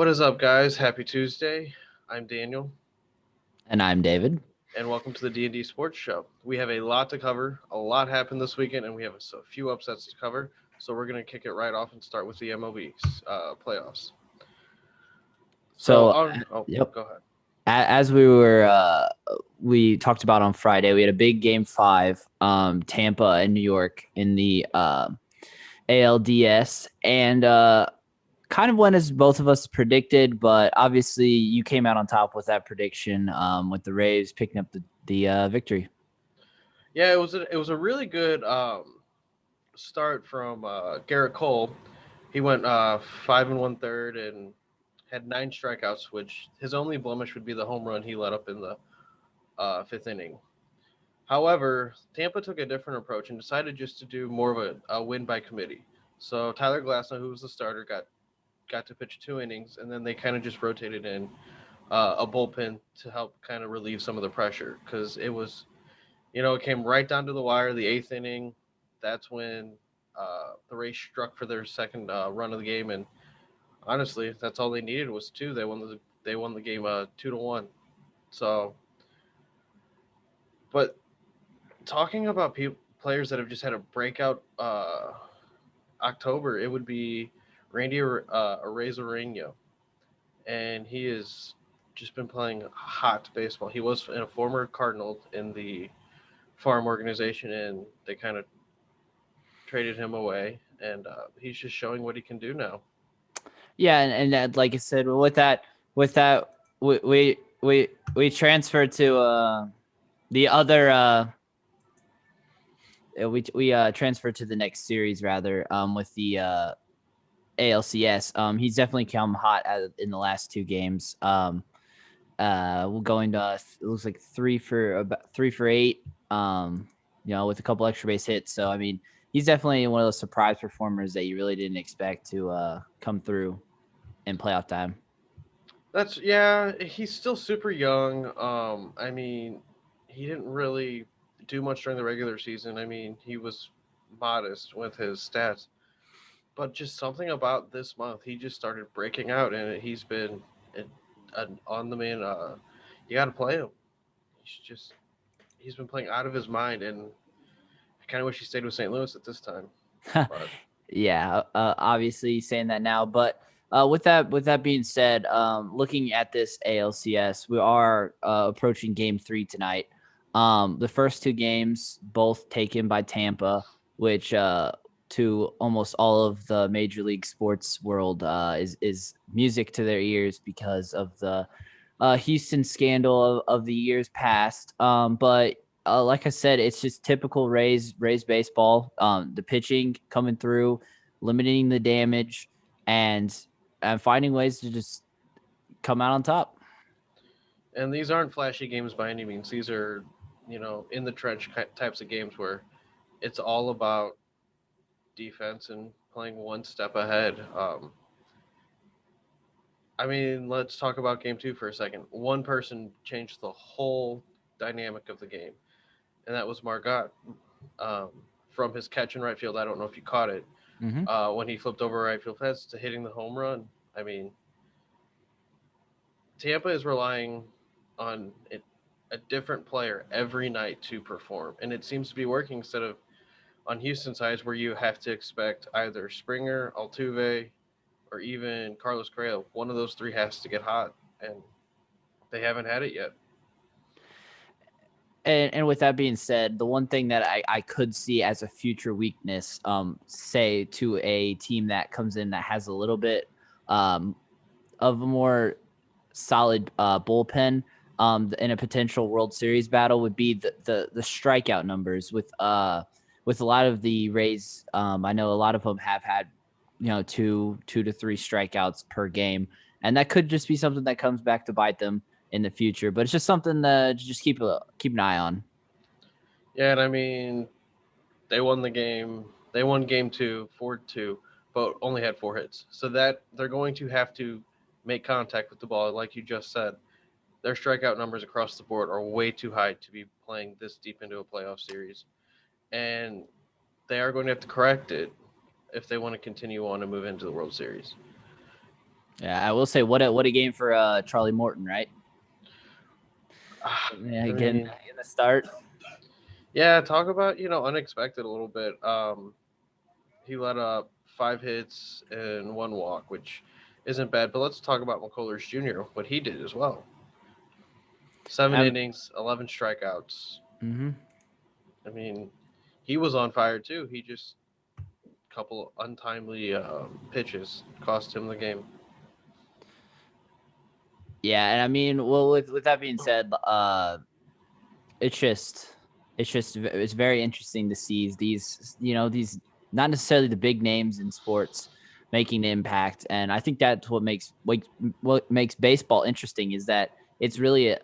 What is up, guys? Happy Tuesday. I'm Daniel, And I'm David. and welcome to the D&D Sports Show. We have a lot to cover. A lot happened this weekend, and we have a few upsets to cover. So we're going to kick it right off and start with the MLB playoffs. So, So, on. Oh, yep. go ahead. As we talked about on Friday, we had a big game 5, Tampa and New York in the ALDS, and kind of went as both of us predicted. But obviously, you came out on top with that prediction, with the Rays picking up the victory. Yeah, it was a really good start from Garrett Cole. He went 5 1/3 and had 9 strikeouts, which his only blemish would be the home run he let up in the fifth inning. However, Tampa took a different approach and decided just to do more of a win by committee. So Tyler Glasnow, who was the starter, got to pitch 2 innings, and then they kind of just rotated in a bullpen to help kind of relieve some of the pressure because it came right down to the wire. The eighth inning, that's when the Rays struck for their second run of the game, and honestly, that's all they needed was two. They won the game 2-1. So, but talking about players that have just had a breakout October, it would be Randy Arozarena, and he has just been playing hot baseball. He was a former Cardinal in the farm organization, and they kind of traded him away, and he's just showing what he can do now. Yeah, and like I said, with that, we transferred to the other. We transferred to the next series rather, with the ALCS. He's definitely come hot in the last 2 games. We're going to it looks like 3 for 8. With a couple extra base hits. So I mean, he's definitely one of those surprise performers that you really didn't expect to come through in playoff time. Yeah, he's still super young. I mean, he didn't really do much during the regular season. I mean, he was modest with his stats, but just something about this month, he just started breaking out, and he's been on the man. You got to play him. He's been playing out of his mind, and I kind of wish he stayed with St. Louis at this time. But Yeah, obviously saying that now, but with that being said, looking at this ALCS, we are approaching Game 3 tonight. The first 2 games both taken by Tampa, which to almost all of the Major League sports world is music to their ears because of the Houston scandal of the years past. But like I said, it's just typical Rays baseball. The pitching coming through, limiting the damage, and finding ways to just come out on top. and these aren't flashy games by any means. These are, in the trench types of games where it's all about defense and playing one step ahead. I mean, let's talk about game two for a second. One person changed the whole dynamic of the game, and that was Margot, um, from his catch in right field. I don't know if you caught it Mm-hmm. when he flipped over right field fence to hitting the home run. I mean, Tampa is relying on a different player every night to perform, and it seems to be working instead of on Houston sides where you have to expect either Springer, Altuve, or even Carlos Correa. One of those three has to get hot, and they haven't had it yet. And with that being said, the one thing that I could see as a future weakness, say to a team that comes in that has a little bit um, of a more solid bullpen, in a potential World Series battle would be the strikeout numbers with a lot of the Rays. I know a lot of them have had two to three strikeouts per game, and that could just be something that comes back to bite them in the future. But it's just something to just keep an eye on. Yeah, and I mean, they won the game. They won game two, 4-2, but only had 4 hits. So that they're going to have to make contact with the ball, like you just said. Their strikeout numbers across the board are way too high to be playing this deep into a playoff series. And they are going to have to correct it if they want to continue on and move into the World Series. Yeah, I will say what a game for Charlie Morton, right? Yeah, I getting mean, the start. yeah, talk about unexpected a little bit. He let up 5 hits and 1 walk, which isn't bad. But let's talk about McCullers Jr. What he did as well. 7 innings, 11 strikeouts. Mm-hmm. I mean, he was on fire too. He just couple untimely pitches cost him the game. Yeah, and I mean, well, with that being said, it's just it's very interesting to see these these not necessarily the big names in sports making an impact, and I think that's what makes baseball interesting is that it's really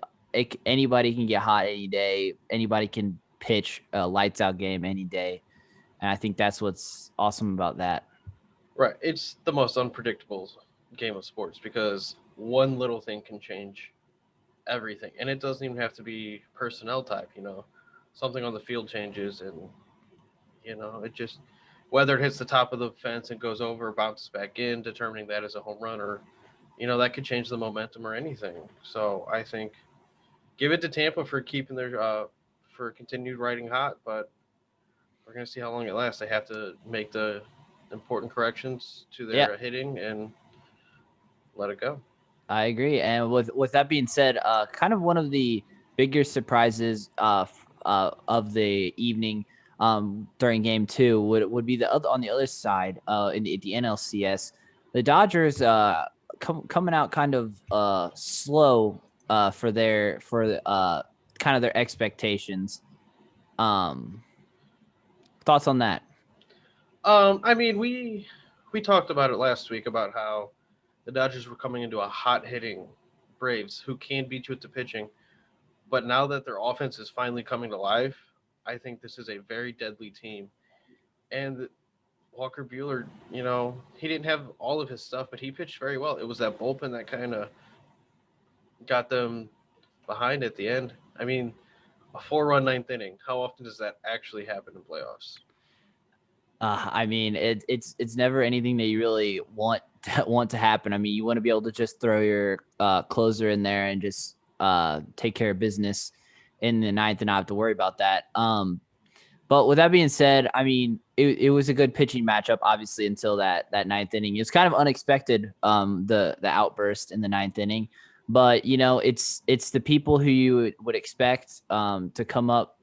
anybody can get hot any day, anybody can pitch a lights out game any day, and I think that's what's awesome about that. Right. It's the most unpredictable game of sports because one little thing can change everything. And it doesn't even have to be personnel type. Something on the field changes and it just whether it hits the top of the fence and goes over or bounces back in, determining that as a home run or that could change the momentum or anything. So I think give it to Tampa for keeping their for continued riding hot, but we're gonna see how long it lasts. They have to make the important corrections to Yeah, their hitting and let it go. I agree. And with that being said, kind of one of the bigger surprises of the evening during game two would be the other on the other side in the NLCS. The Dodgers coming out kind of slow for kind of their expectations. Um, Thoughts on that? I mean, we talked about it last week about how the Dodgers were coming into a hot hitting Braves who can beat you with the pitching, but now that their offense is finally coming to life, I think this is a very deadly team. And Walker Bueller, he didn't have all of his stuff, but he pitched very well. It was that bullpen that kind of got them behind at the end. I mean, a 4-run ninth inning. How often does that actually happen in playoffs? I mean, it's never anything that you really want to happen. I mean, you want to be able to just throw your closer in there and just take care of business in the ninth and not have to worry about that. But with that being said, I mean, it was a good pitching matchup, obviously, until that ninth inning. It's kind of unexpected, the outburst in the ninth inning. But it's the people who you would expect to come up.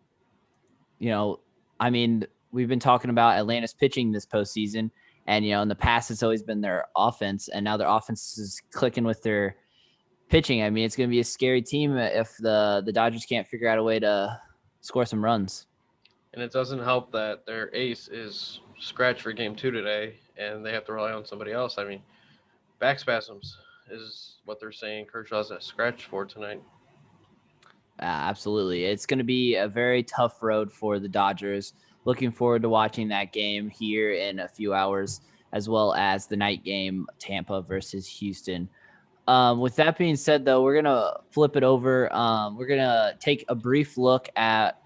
You know, I mean, we've been talking about Atlanta's pitching this postseason, and in the past it's always been their offense, and now their offense is clicking with their pitching. I mean, it's going to be a scary team if the Dodgers can't figure out a way to score some runs. And it doesn't help that their ace is scratched for game two today, and they have to rely on somebody else. I mean, back spasms is what they're saying Kershaw's at scratch for tonight. Absolutely. It's going to be a very tough road for the Dodgers. Looking forward to watching that game here in a few hours, as well as the night game, Tampa versus Houston. With that being said, though, we're gonna flip it over. We're gonna take a brief look at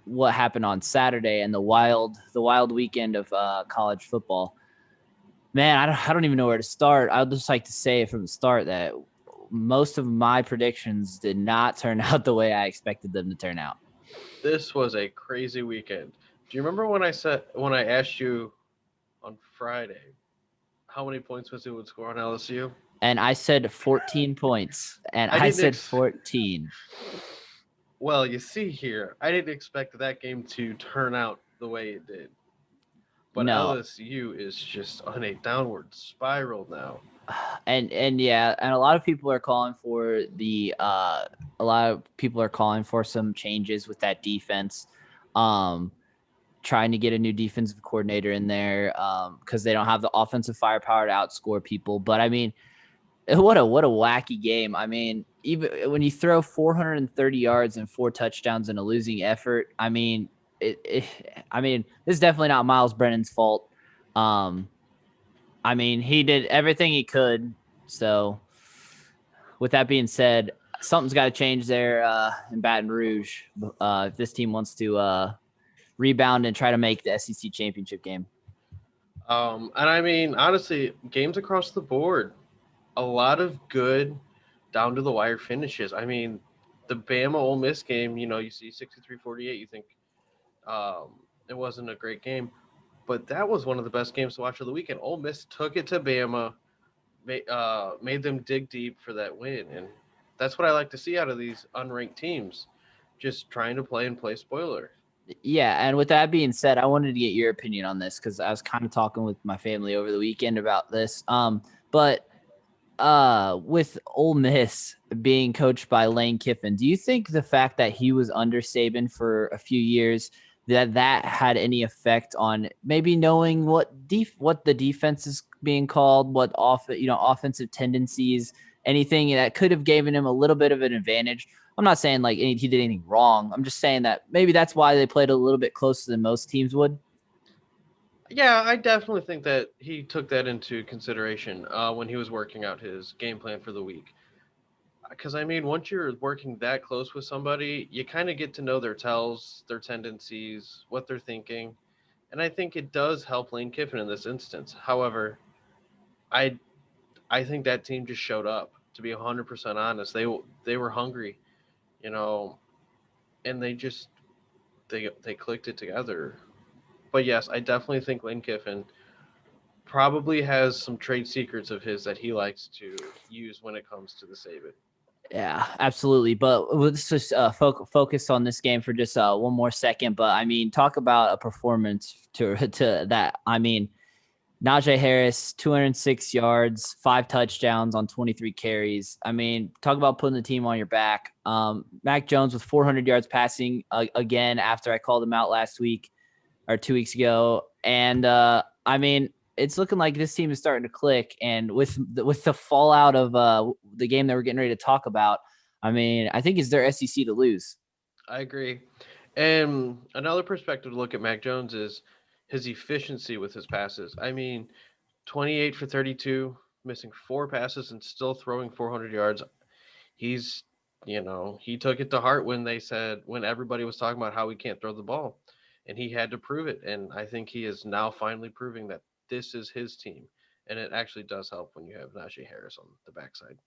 what happened on Saturday and the wild weekend of college football. Man, I don't even know where to start. I'd just like to say from the start that most of my predictions did not turn out the way I expected them to turn out. This was a crazy weekend. Do you remember when I asked you on Friday how many points Mizzou would score on LSU? And I said 14 points, and I I didn't. said 14. Well, you see here, I didn't expect that game to turn out the way it did. But No, LSU is just on a downward spiral now. and yeah, and a lot of people are calling for some changes with that defense. Um, Trying to get a new defensive coordinator in there because they don't have the offensive firepower to outscore people. But I mean, what a wacky game. I mean, even when you throw 430 yards and 4 touchdowns in a losing effort, I mean, I mean, this is definitely not Miles Brennan's fault. Um, I mean, he did everything he could. So, with that being said, something's got to change there in Baton Rouge if this team wants to rebound and try to make the SEC championship game. And I mean, honestly, games across the board. a lot of good down to the wire finishes. I mean, the Bama Ole Miss game, you see 63-48, you think it wasn't a great game, but that was one of the best games to watch of the weekend. Ole Miss took it to Bama, made them dig deep for that win, and that's what I like to see out of these unranked teams, just trying to play spoiler. Yeah, and with that being said, I wanted to get your opinion on this because I was kind of talking with my family over the weekend about this. But with Ole Miss being coached by Lane Kiffin, do you think the fact that he was under Saban for a few years that had any effect on maybe knowing what the defense is being called, what offensive tendencies, anything that could have given him a little bit of an advantage? I'm not saying like he did anything wrong. I'm just saying that maybe that's why they played a little bit closer than most teams would. Yeah, I definitely think that he took that into consideration when he was working out his game plan for the week. Because I mean, once you're working that close with somebody, you kind of get to know their tells, their tendencies, what they're thinking, and I think it does help Lane Kiffin in this instance. However, I I think that team just showed up. To be 100% honest, they were hungry, you know, and they clicked it together. But yes, I definitely think Lane Kiffin probably has some trade secrets of his that he likes to use when it comes to the save it. Yeah, absolutely. But let's just focus on this game for just one more second. But I mean, talk about a performance to that. I mean, Najee Harris, 206 yards, 5 touchdowns on 23 carries. I mean, talk about putting the team on your back. Mac Jones with 400 yards passing again after I called him out last week or 2 weeks ago. And I mean, it's looking like this team is starting to click. And with the fallout of the game that we're getting ready to talk about, I mean, I think it's their SEC to lose. I agree. And another perspective to look at Mac Jones is his efficiency with his passes. I mean, 28 for 32, missing four passes and still throwing 400 yards. He's, he took it to heart when everybody was talking about how he can't throw the ball. And he had to prove it. And I think he is now finally proving that this is his team. And it actually does help when you have Najee Harris on the backside,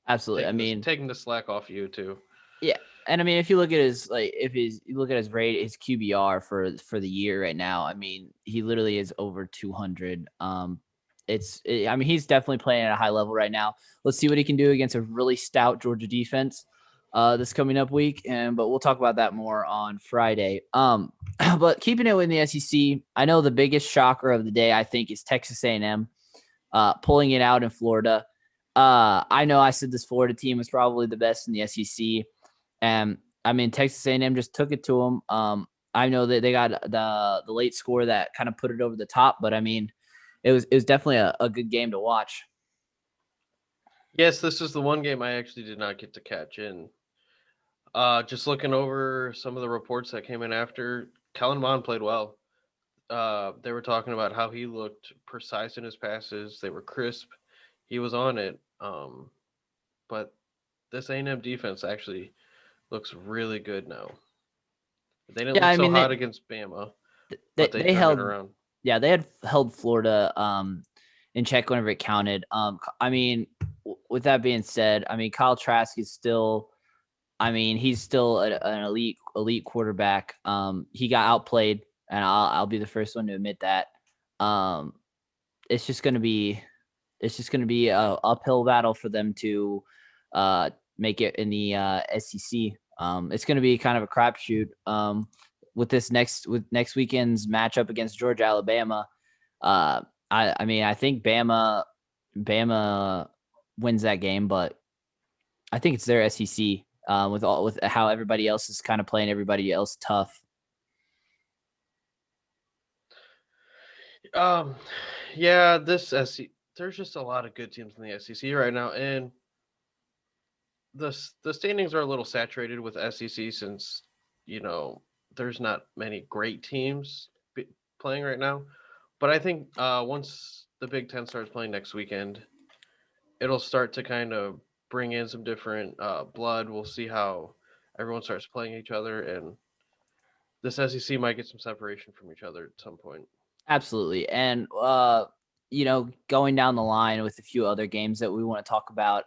Absolutely. I taking this mean, taking the slack off you too. yeah, and I mean, if you look at his you look at his rate, his QBR for the year right now, I mean, he literally is over 200. I mean, he's definitely playing at a high level right now. Let's see what he can do against a really stout Georgia defense this coming up week, but we'll talk about that more on Friday. But keeping it in the SEC, I know the biggest shocker of the day I think is Texas A&M pulling it out in Florida. I know I said this Florida team was probably the best in the SEC. And I mean, Texas A&M just took it to them. I know that they got the late score that kind of put it over the top, but I mean, it was definitely a good game to watch. Yes, this is the one game I actually did not get to catch. And just looking over some of the reports that came in after, Kellen Mond played well. They were talking about how he looked precise in his passes. They were crisp. He was on it. But this A&M defense actually looks really good now. They didn't Yeah, look I so mean hot against Bama, they but they they turned it held around. yeah they had held Florida in check whenever it counted. I mean, with that being said, I mean Kyle Trask is still. I mean, he's still an elite quarterback. He got outplayed, and I'll be the first one to admit that. Um, it's just gonna be a uphill battle for them to make it in the SEC. It's gonna be kind of a crapshoot. With next weekend's matchup against Georgia Alabama. Uh, I mean I think Bama wins that game, but I think it's their SEC. With how everybody else is kind of playing everybody else tough. Um, yeah, this SEC. There's just a lot of good teams in the SEC right now, and the standings are a little saturated with SEC since you know there's not many great teams playing right now. But I think once the Big Ten starts playing next weekend, it'll start to kind of bring in some different blood. We'll see how everyone starts playing each other, and this SEC might get some separation from each other at some point. Absolutely. And going down the line with a few other games that we want to talk about.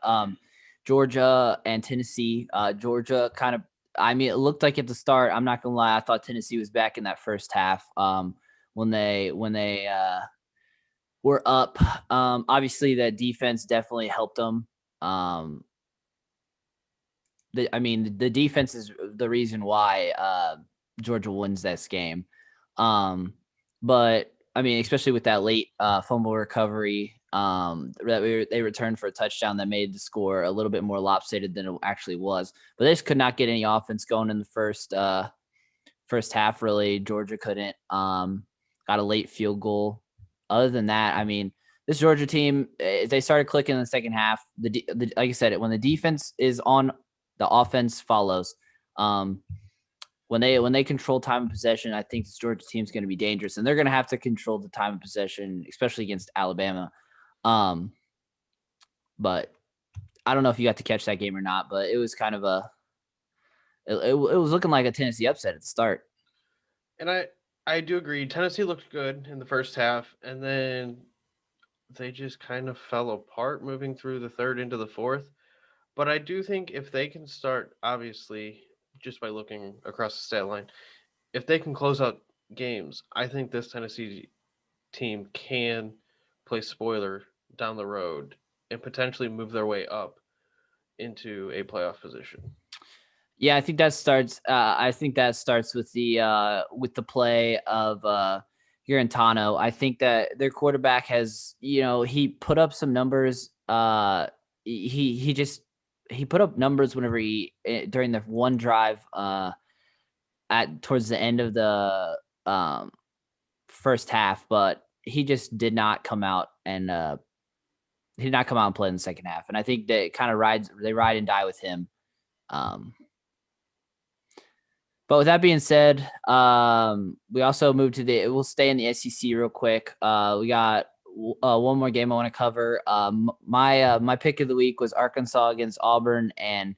Georgia and Tennessee. Georgia kind of, I mean, it looked like at the start, I'm not gonna lie, I thought Tennessee was back in that first half. When they were up. Obviously, that defense definitely helped them. Um, the defense is the reason why Georgia wins this game. But I mean, especially with that late fumble recovery, they returned for a touchdown that made the score a little bit more lopsided than it actually was. But they just could not get any offense going in the first half. Really, Georgia couldn't. Got a late field goal. Other than that, I mean, this Georgia team, they started clicking in the second half. Like I said, when the defense is on, the offense follows. Um, when they control time of possession, I think this Georgia team is going to be dangerous, and they're going to have to control the time of possession, especially against Alabama. Um, but I don't know if you got to catch that game or not, but it was kind of it was looking like a Tennessee upset at the start. And I do agree. Tennessee looked good in the first half, and then they just kind of fell apart moving through the third into the fourth. But I do think if they can start, obviously, just by looking across the stat line, if they can close out games, I think this Tennessee team can play spoiler down the road and potentially move their way up into a playoff position. Yeah, I think that starts. I think that starts with the play of Garantano. I think that their quarterback has, he put up some numbers. He just he put up numbers whenever during the one drive at towards the end of the first half, but he just did not come out and he did not come out and play in the second half. And I think that it kind of ride and die with him. Um, But with that being said, we also moved to we'll stay in the SEC real quick. We got one more game I want to cover. My pick of the week was Arkansas against Auburn, and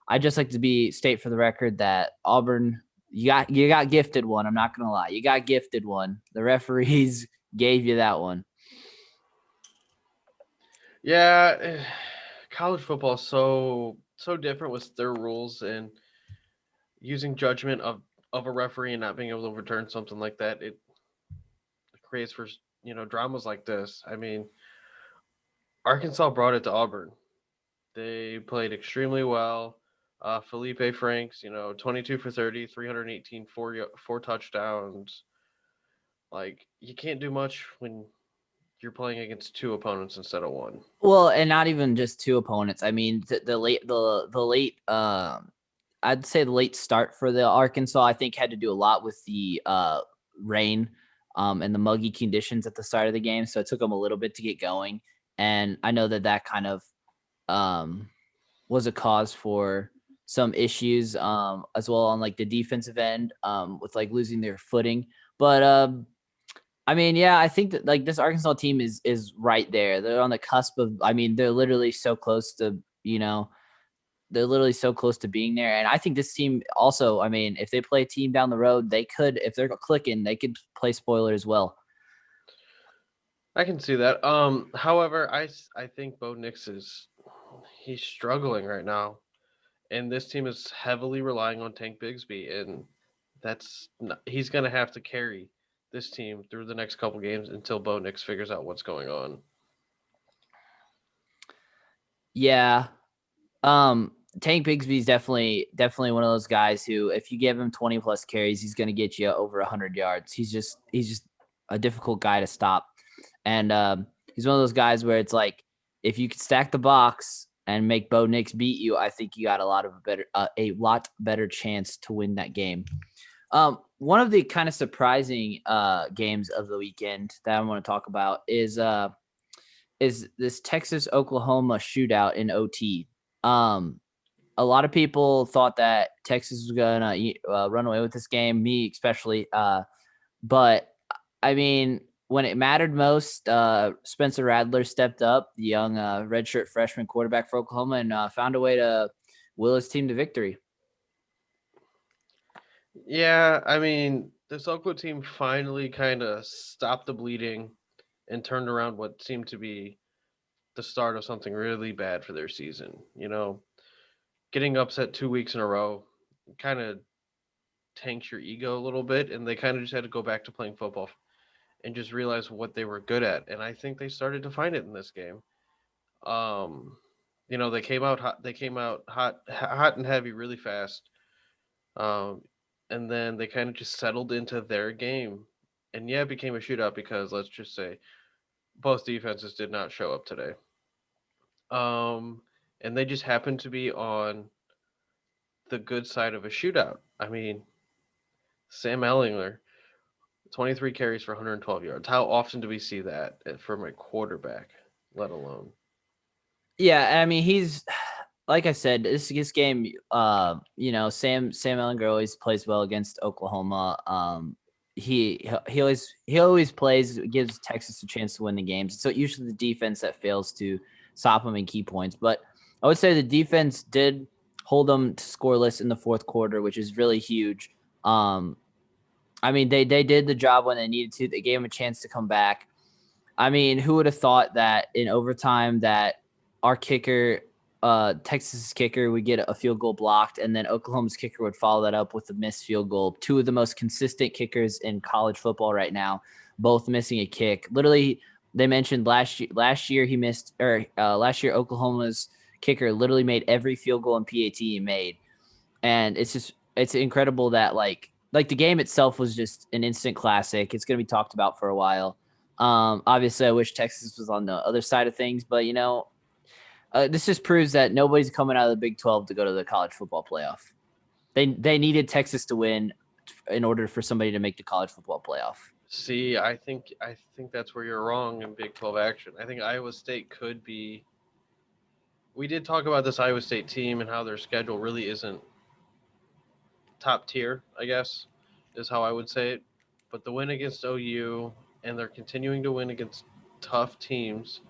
I just like to state for the record that Auburn, you got gifted one. I'm not gonna lie, you got gifted one. The referees gave you that one. Yeah, college football is so different with their rules and using judgment of a referee and not being able to overturn something like that. It creates for dramas like this. I mean, Arkansas brought it to Auburn. They played extremely well. Felipe Franks, 22 for 30, 318, four touchdowns. Like, you can't do much when you're playing against two opponents instead of one. Well, and not even just two opponents. I mean, the late I'd say the late start for the Arkansas, I think, had to do a lot with the rain and the muggy conditions at the start of the game. So it took them a little bit to get going. And I know that kind of um, was a cause for some issues as well on like the defensive end with like losing their footing. But I mean, yeah, I think that like this Arkansas team is right there. They're on the cusp of. I mean, they're literally so close to they're literally so close to being there. And I think this team also, I mean, if they play a team down the road, they could, if they're clicking, they could play spoiler as well. I can see that. However, I think Bo Nix he's struggling right now, and this team is heavily relying on Tank Bigsby, and he's gonna have to carry this team through the next couple games until Bo Nix figures out what's going on. Yeah. Tank Bigsby's definitely one of those guys who, if you give him 20 plus carries, he's going to get you over 100 yards. He's just a difficult guy to stop. And he's one of those guys where it's like, if you could stack the box and make Bo Nix beat you, I think you got a lot better chance to win that game. One of the kind of surprising games of the weekend that I want to talk about is this Texas Oklahoma shootout in OT. A lot of people thought that Texas was gonna run away with this game, me especially. But I mean, when it mattered most, Spencer Radler stepped up, the young redshirt freshman quarterback for Oklahoma, and found a way to will his team to victory. Yeah, I mean, this Oklahoma team finally kind of stopped the bleeding and turned around what seemed to be the start of something really bad for their season. Getting upset 2 weeks in a row kind of tanks your ego a little bit, and they kind of just had to go back to playing football and just realize what they were good at. And I think they started to find it in this game. Um, they came out hot. They came out hot and heavy really fast. Um, and then they kind of just settled into their game. And yeah, it became a shootout because let's just say both defenses did not show up today. Um, and they just happened to be on the good side of a shootout. I mean, Sam Ellinger, 23 carries for 112 yards. How often do we see that from a quarterback, let alone? Yeah, I mean he's like I said, this game. Sam Ellinger always plays well against Oklahoma. He always plays, gives Texas a chance to win the games. So usually the defense that fails to stop him in key points. But I would say the defense did hold them to scoreless in the fourth quarter, which is really huge. Um, I mean they did the job when they needed to. They gave him a chance to come back. I mean, who would have thought that in overtime that our kicker, Texas's kicker, would get a field goal blocked, and then Oklahoma's kicker would follow that up with a missed field goal. Two of the most consistent kickers in college football right now, both missing a kick. Literally, they mentioned last year. Last year Oklahoma's kicker literally made every field goal in PAT he made, and it's incredible that like the game itself was just an instant classic. It's going to be talked about for a while. Obviously, I wish Texas was on the other side of things, but this just proves that nobody's coming out of the Big 12 to go to the college football playoff. They needed Texas to win in order for somebody to make the college football playoff. See, I think that's where you're wrong in Big 12 action. I think Iowa State could be. We did talk about this Iowa State team and how their schedule really isn't top tier, I guess, is how I would say it. But the win against OU, and they're continuing to win against tough teams.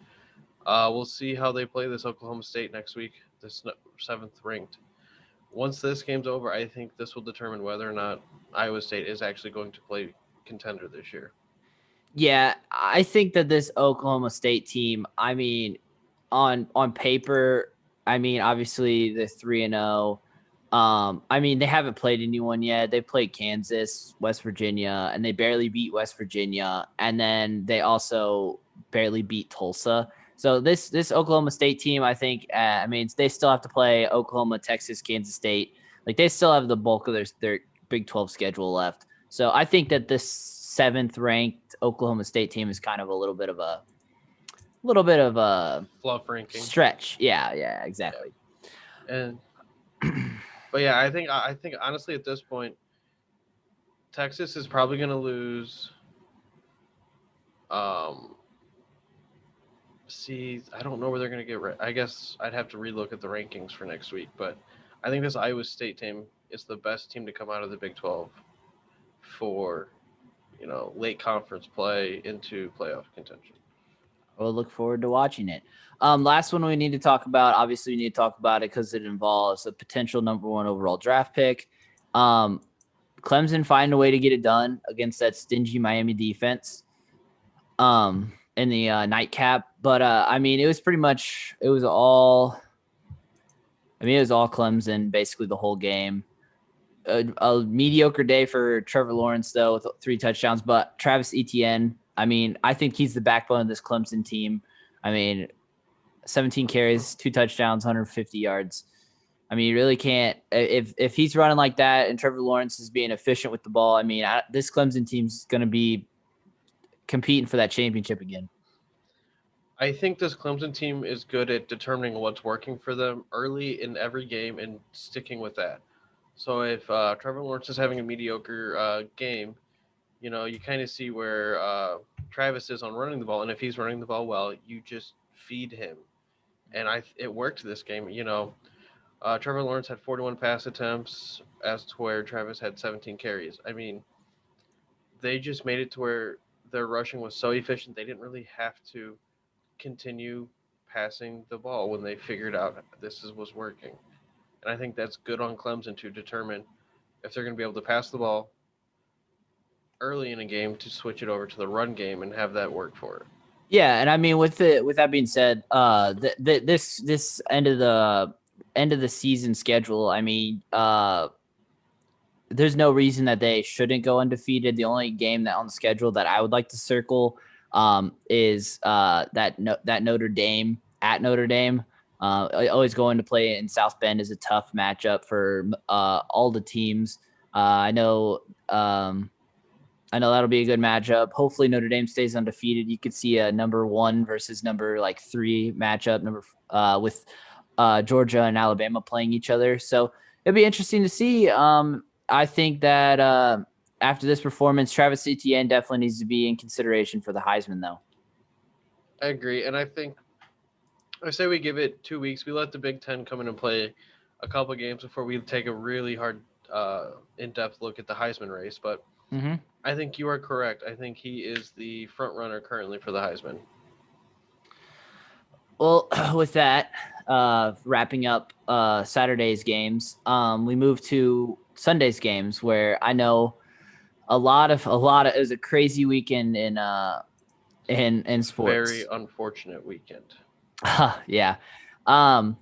We'll see how they play this Oklahoma State next week, this seventh ranked. Once this game's over, I think this will determine whether or not Iowa State is actually going to play contender this year. Yeah, I think that this Oklahoma State team, I mean, on paper, I mean, obviously they're 3-0. I mean, they haven't played anyone yet. They played Kansas, West Virginia, and they barely beat West Virginia, and then they also barely beat Tulsa. So this Oklahoma State team, I think, I mean, they still have to play Oklahoma, Texas, Kansas State. Like they still have the bulk of their Big 12 schedule left. So I think that this seventh ranked Oklahoma State team is kind of a little bit of a Fluff ranking. stretch. Yeah, Yeah. exactly. And but yeah, I think honestly at this point, Texas is probably going to lose. Um, See, I don't know where they're going to get. I guess I'd have to relook at the rankings for next week, but I think this Iowa State team is the best team to come out of the Big 12 for late conference play into playoff contention. We'll look forward to watching it. Last one we need to talk about. Obviously, we need to talk about it because it involves a potential number one overall draft pick. Um, Clemson find a way to get it done against that stingy Miami defense. In the nightcap, but I mean, it was pretty much it was all. I mean, it was all Clemson basically the whole game. A mediocre day for Trevor Lawrence though with 3 touchdowns, but Travis Etienne. I mean, I think he's the backbone of this Clemson team. I mean, 17 carries, 2 touchdowns, 150 yards. I mean, you really can't if he's running like that and Trevor Lawrence is being efficient with the ball. I mean, this Clemson team's going to be competing for that championship again. I think this Clemson team is good at determining what's working for them early in every game and sticking with that. So if Trevor Lawrence is having a mediocre game, you kind of see where Travis is on running the ball, and if he's running the ball well, you just feed him. And it worked this game. Trevor Lawrence had 41 pass attempts, as to where Travis had 17 carries. I mean, they just made it to where their rushing was so efficient they didn't really have to continue passing the ball when they figured out was working. And I think that's good on Clemson to determine if they're going to be able to pass the ball early in a game to switch it over to the run game and have that work for it. Yeah, and I mean with that being said, this end of the season schedule, I mean, there's no reason that they shouldn't go undefeated. The only game that on the schedule that I would like to circle is that Notre Dame at Notre Dame. Always going to play in South Bend is a tough matchup for all the teams. I know. I know that'll be a good matchup. Hopefully Notre Dame stays undefeated. You could see a number 1 versus number like 3 matchup with Georgia and Alabama playing each other. So it'd be interesting to see. I think that after this performance, Travis Etienne definitely needs to be in consideration for the Heisman, though. I agree, and I say we give it 2 weeks. We let the Big Ten come in and play a couple games before we take a really hard, in-depth look at the Heisman race. But Mm-hmm. I think you are correct. I think he is the front runner currently for the Heisman. Well, with that, wrapping up Saturday's games, we move to Sunday's games, where I know it was a crazy weekend in Very sports. unfortunate weekend. Yeah. Um,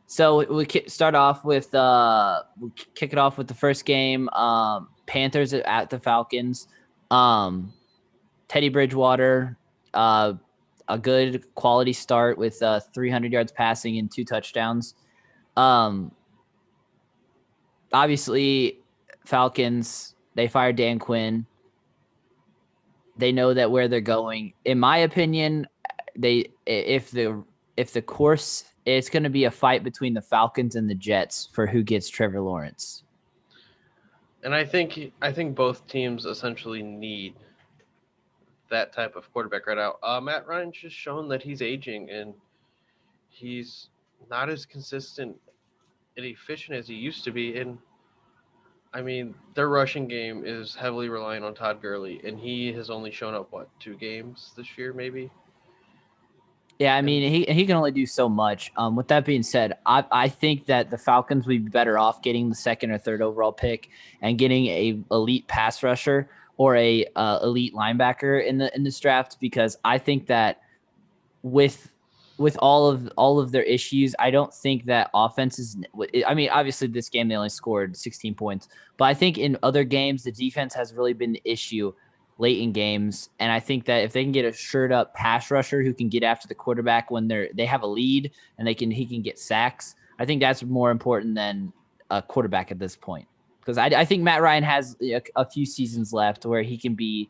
so start off with we kick it off with the first game. Panthers at the Falcons. Um, Teddy Bridgewater, a good quality start with 300 yards passing and 2 touchdowns. Um, Obviously, Falcons, they fired Dan Quinn. They know that where they're going. In my opinion, they if the course, it's going to be a fight between the Falcons and the Jets for who gets Trevor Lawrence. And I think both teams essentially need that type of quarterback right now. Matt Ryan's just shown that he's aging and he's not as consistent and efficient as he used to be. And I mean, their rushing game is heavily reliant on Todd Gurley, and he has only shown up 2 games this year, maybe. Yeah, I And mean he can only do so much. With that being said, I think that the Falcons would be better off getting the second or third overall pick and getting a elite pass rusher or a elite linebacker in this draft, because I think that with all of their issues, I don't think that offense is. I mean, obviously this game they only scored 16 points, but I think in other games the defense has really been the issue late in games, and I think that if they can get a shirt up pass rusher who can get after the quarterback when they have a lead and he can get sacks, I think that's more important than a quarterback at this point. Because I think Matt Ryan has a few seasons left where he can be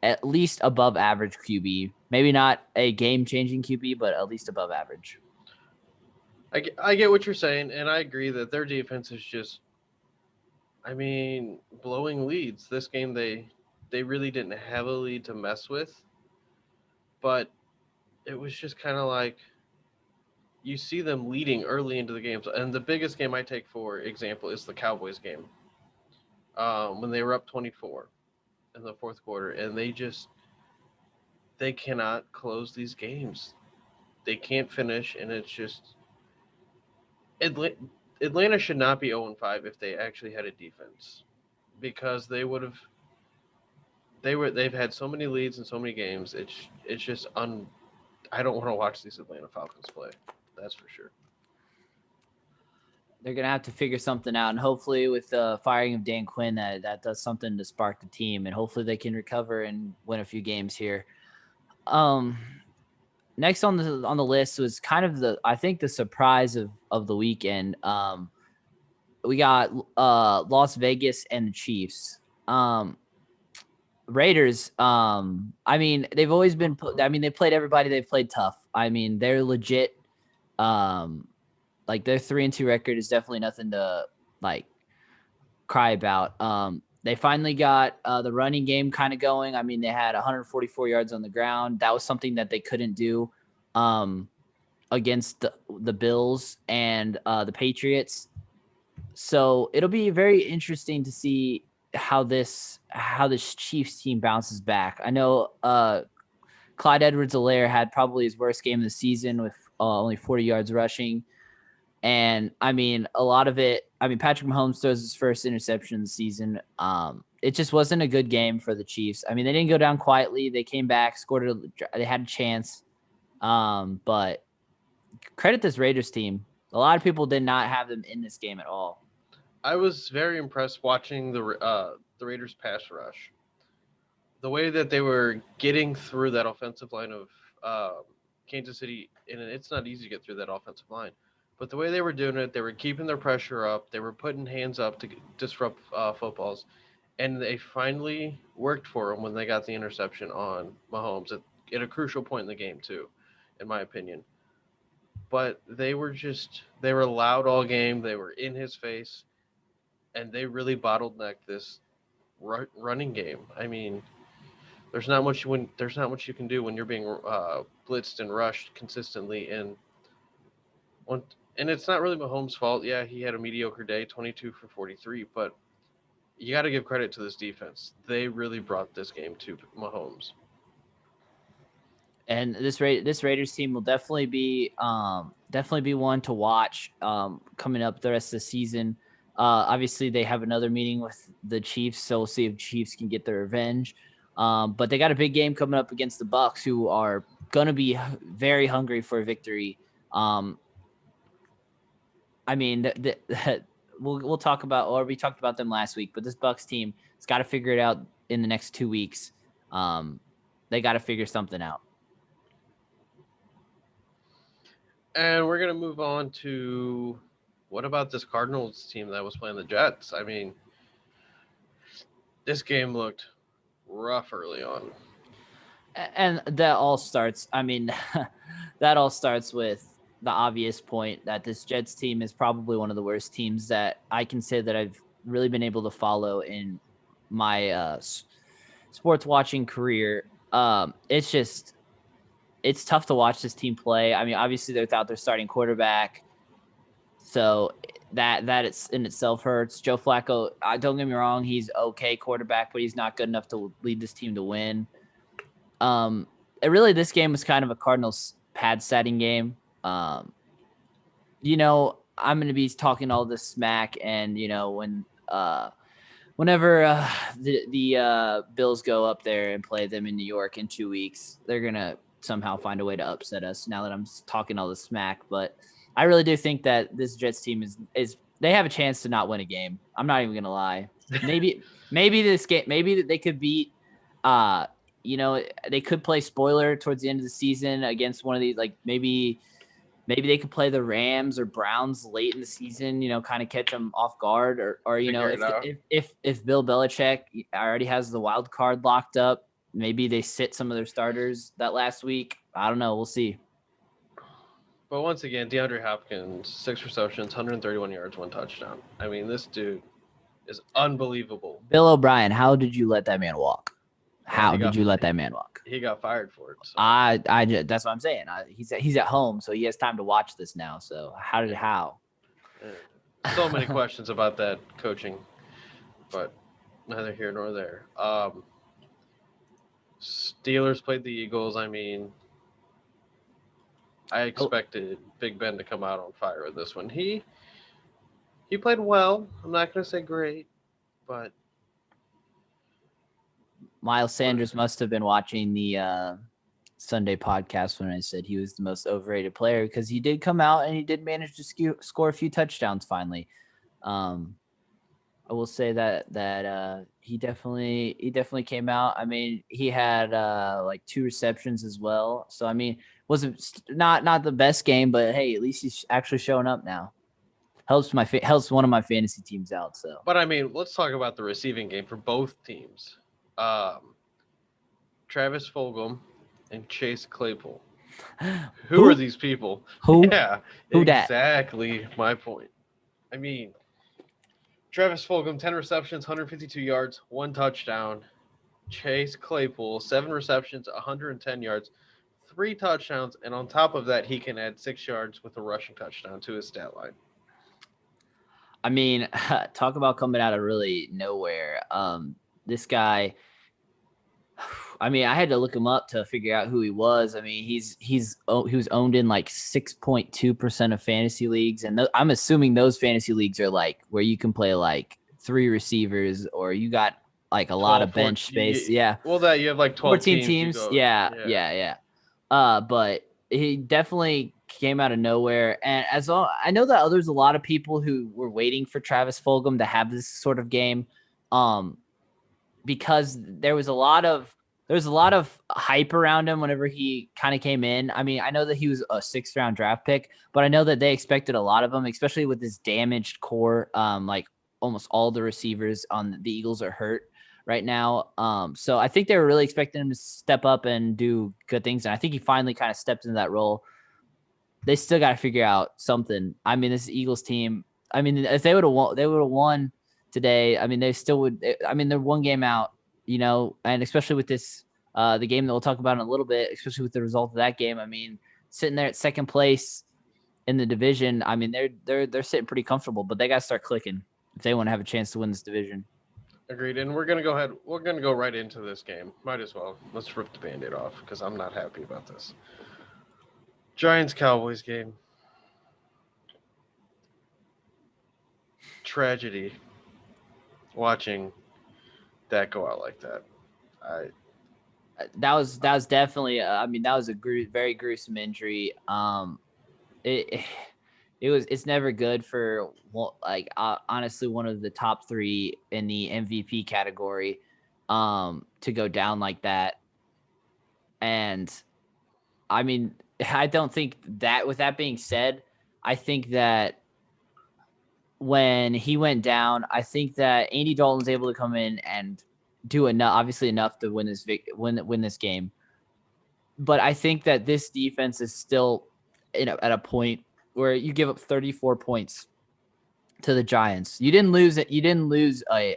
at least above average QB. Maybe not a game changing QB, but at least above average. I get what you're saying, and I agree that their defense is just, I mean, blowing leads. This game they really didn't have a lead to mess with, but it was just kind of like you see them leading early into the games. And the biggest game I take for example is the Cowboys game, when they were up 24 in the fourth quarter, and they cannot close these games. They can't finish, and it's just Atlanta should not be 0-5 if they actually had a defense, because they've had so many leads in so many games. It's just I don't want to watch these Atlanta Falcons play. That's for sure. They're gonna have to figure something out, and hopefully, with the firing of Dan Quinn, that does something to spark the team, and hopefully they can recover and win a few games here. Um, Next on the list was kind of I think the surprise of the weekend. We got Las Vegas and the Chiefs. Raiders, I mean, they've always been I mean, they played everybody, they've played tough. I mean, they're legit. Like their 3-2 record is definitely nothing to like cry about. They finally got the running game kind of going. I mean, they had 144 yards on the ground. That was something that they couldn't do against the Bills and the Patriots. So it'll be very interesting to see how this Chiefs team bounces back. I know Clyde Edwards-Helaire had probably his worst game of the season with only 40 yards rushing, And I mean, a lot of it. I mean, Patrick Mahomes throws his first interception of the season. It just wasn't a good game for the Chiefs. I mean, they didn't go down quietly. They came back, scored. They had a chance. But credit this Raiders team. A lot of people did not have them in this game at all. I was very impressed watching the Raiders pass rush. The way that they were getting through that offensive line of Kansas City, and it's not easy to get through that offensive line, but the way they were doing it, they were keeping their pressure up, they were putting hands up to disrupt footballs, and they finally worked for them when they got the interception on Mahomes at a crucial point in the game too, in my opinion. But they were loud all game, they were in his face, and they really bottlenecked this running game. I mean, there's not much you can do when you're being blitzed and rushed consistently. One, and it's not really Mahomes' fault. Yeah, he had a mediocre day, 22 for 43, but you got to give credit to this defense. They really brought this game to Mahomes. And this Raiders team will definitely be one to watch coming up the rest of the season. Obviously, they have another meeting with the Chiefs, so we'll see if Chiefs can get their revenge. But they got a big game coming up against the Bucks, who are gonna be very hungry for a victory. I mean, we'll talk about, or we talked about them last week, but this Bucks team has got to figure it out in the next 2 weeks. They got to figure something out. And we're gonna move on to what about this Cardinals team that was playing the Jets? I mean, this game looked rough early on. And that all starts, I mean, that all starts with the obvious point that this Jets team is probably one of the worst teams that I can say that I've really been able to follow in my sports watching career. It's tough to watch this team play. I mean, obviously they're without their starting quarterback, so that it's in itself hurts. Joe Flacco, don't get me wrong, he's okay quarterback, but he's not good enough to lead this team to win. Really, this game was kind of a Cardinals pad setting game. I'm going to be talking all this smack, and whenever the Bills go up there and play them in New York in 2 weeks, they're gonna somehow find a way to upset us. Now that I'm talking all the smack, but I really do think that this Jets team is they have a chance to not win a game. I'm not even gonna lie. Maybe this game, maybe they could beat. They could play spoiler towards the end of the season against one of these, like maybe they could play the Rams or Browns late in the season, kind of catch them off guard, or if Bill Belichick already has the wild card locked up, maybe they sit some of their starters that last week. I don't know. We'll see. But once again, DeAndre Hopkins, 6 receptions, 131 yards, 1 touchdown. I mean, this dude is unbelievable. Bill O'Brien, how did you let that man walk? How did you let that man walk? He got fired for it. So. That's what I'm saying. He's at home, so he has time to watch this now. So how? So many questions about that coaching, but neither here nor there. Steelers played the Eagles. I mean, I expected Big Ben to come out on fire with this one. He played well. I'm not going to say great, but Miles Sanders must have been watching the Sunday podcast when I said he was the most overrated player, because he did come out and he did manage to score a few touchdowns finally. I will say that he definitely came out. I mean, he had like 2 receptions as well. So I mean, wasn't not the best game, but hey, at least he's actually showing up now. Helps one of my fantasy teams out. So, but I mean, let's talk about the receiving game for both teams. Travis Fulgham and Chase Claypool. Who are these people? Who? Yeah, who exactly that? My point. I mean, Travis Fulgham, 10 receptions, 152 yards, 1 touchdown. Chase Claypool, 7 receptions, 110 yards, 3 touchdowns, and on top of that, he can add 6 yards with a rushing touchdown to his stat line. I mean, talk about coming out of really nowhere. This guy, I mean, I had to look him up to figure out who he was. I mean, he was owned in like 6.2% of fantasy leagues, and I'm assuming those fantasy leagues are like where you can play like 3 receivers or you got like a lot 12, of bench 14. space. Yeah, Well, that you have like 12 14 teams. You teams. go, Yeah, yeah. yeah, yeah. But he definitely came out of nowhere, and I know that there's a lot of people who were waiting for Travis Fulgham to have this sort of game. Um, because there's a lot of hype around him whenever he kind of came in. I mean, I know that he was a 6th round draft pick, but I know that they expected a lot of him, especially with this damaged core. Like almost all the receivers on the Eagles are hurt right now. So I think they were really expecting him to step up and do good things, and I think he finally kind of stepped into that role. They still got to figure out something. I mean, this Eagles team. I mean, if they would have won, they would have won today. I mean, they still would. I mean, they're one game out, and especially with this, the game that we'll talk about in a little bit, especially with the result of that game. I mean, sitting there at second place in the division. I mean, they're sitting pretty comfortable, but they got to start clicking if they want to have a chance to win this division. Agreed. And we're gonna go ahead. We're gonna go right into this game. Might as well. Let's rip the Band-Aid off because I'm not happy about this. Giants Cowboys game. Tragedy. Watching that go out like that. I That was definitely. I mean, that was a very gruesome injury. It it's never good for like honestly one of the top 3 in the MVP category to go down like that. And I mean, I don't think that, with that being said, I think that when he went down, I think that Andy Dalton was able to come in and do enough, obviously enough to win this game. But I think that this defense is still at a point where you give up 34 points to the Giants. You didn't lose it. You didn't lose a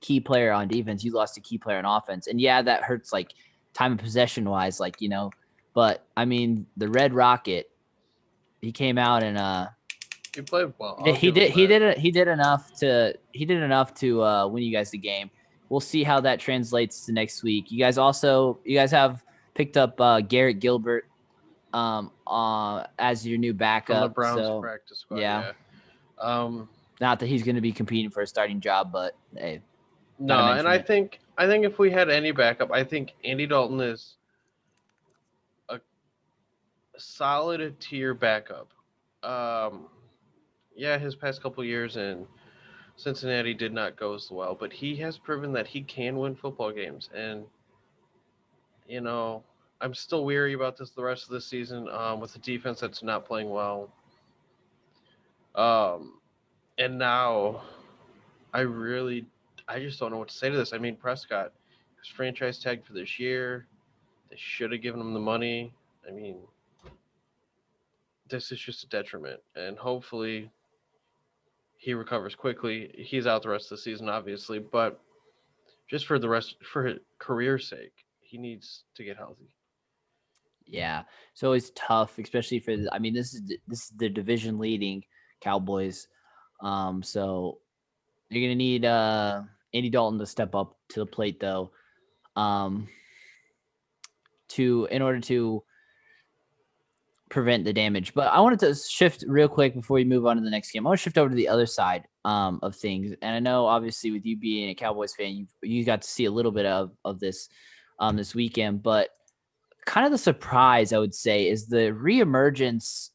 key player on defense. You lost a key player on offense. And yeah, that hurts like time of possession wise, but I mean, the Red Rocket, he came out and he played well. I'll give him he that. did enough to win you guys the game. We'll see how that translates to next week. You guys have picked up Garrett Gilbert as your new From the backup. Browns So practice squad. yeah. Yeah. Um, Not that he's going to be competing for a starting job, but hey, gotta no, and mention it. I think if we had any backup, I think Andy Dalton is a solid tier backup. Um, yeah, his past couple years in Cincinnati did not go as well, but he has proven that he can win football games. And you know, I'm still weary about this the rest of the season with the defense that's not playing well. Um, and now I really, I just don't know what to say to this. I mean, Prescott was franchise tagged for this year. They should have given him the money. I mean, this is just a detriment, and hopefully he recovers quickly. He's out the rest of the season, obviously, but just for his career's sake, he needs to get healthy. Yeah, so it's tough, especially for. I mean, this is the division leading Cowboys. So you're gonna need Andy Dalton to step up to the plate, though, um, to in order to prevent the damage. But I wanted to shift real quick before we move on to the next game. I want to shift over to the other side of things. And I know, obviously, with you being a Cowboys fan, you got to see a little bit of this this weekend. But kind of the surprise, I would say, is the reemergence.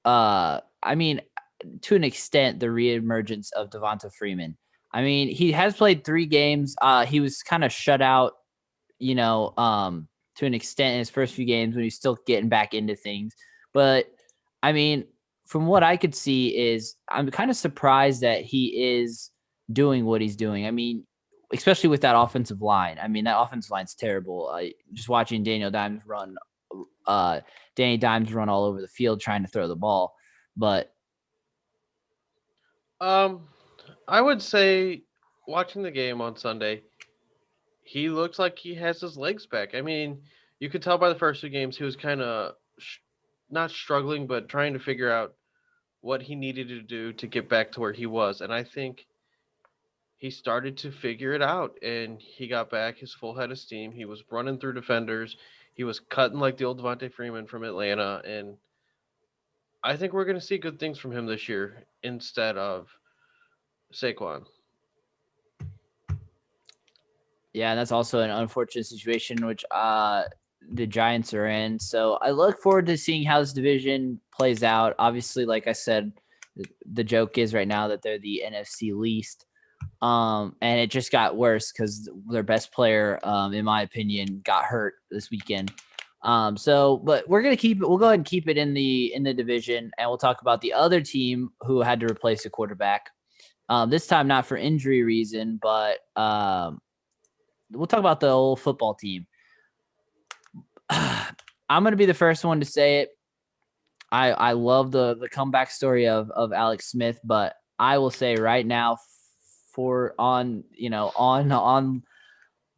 I mean, to an extent, the reemergence of Devonta Freeman. I mean, he has played 3 games. He was kind of shut out, to an extent in his first few games when he's still getting back into things. But I mean, from what I could see is I'm kind of surprised that he is doing what he's doing. I mean, especially with that offensive line. I mean, that offensive line's terrible. Just watching Danny Dimes run all over the field trying to throw the ball. But Um, I would say watching the game on Sunday, he looks like he has his legs back. I mean, you could tell by the first 2 games he was kind of not struggling, but trying to figure out what he needed to do to get back to where he was. And I think he started to figure it out, and he got back his full head of steam. He was running through defenders. He was cutting like the old Devontae Freeman from Atlanta, and I think we're going to see good things from him this year instead of Saquon. Yeah, and that's also an unfortunate situation which the Giants are in. So I look forward to seeing how this division plays out. Obviously, like I said, the joke is right now that they're the NFC least. And it just got worse because their best player, in my opinion, got hurt this weekend. But we're gonna keep it. We'll go ahead and keep it in the division, and we'll talk about the other team who had to replace a quarterback. This time not for injury reason, but we'll talk about the old football team. I'm gonna be the first one to say it. I love the comeback story of Alex Smith, but I will say right now for on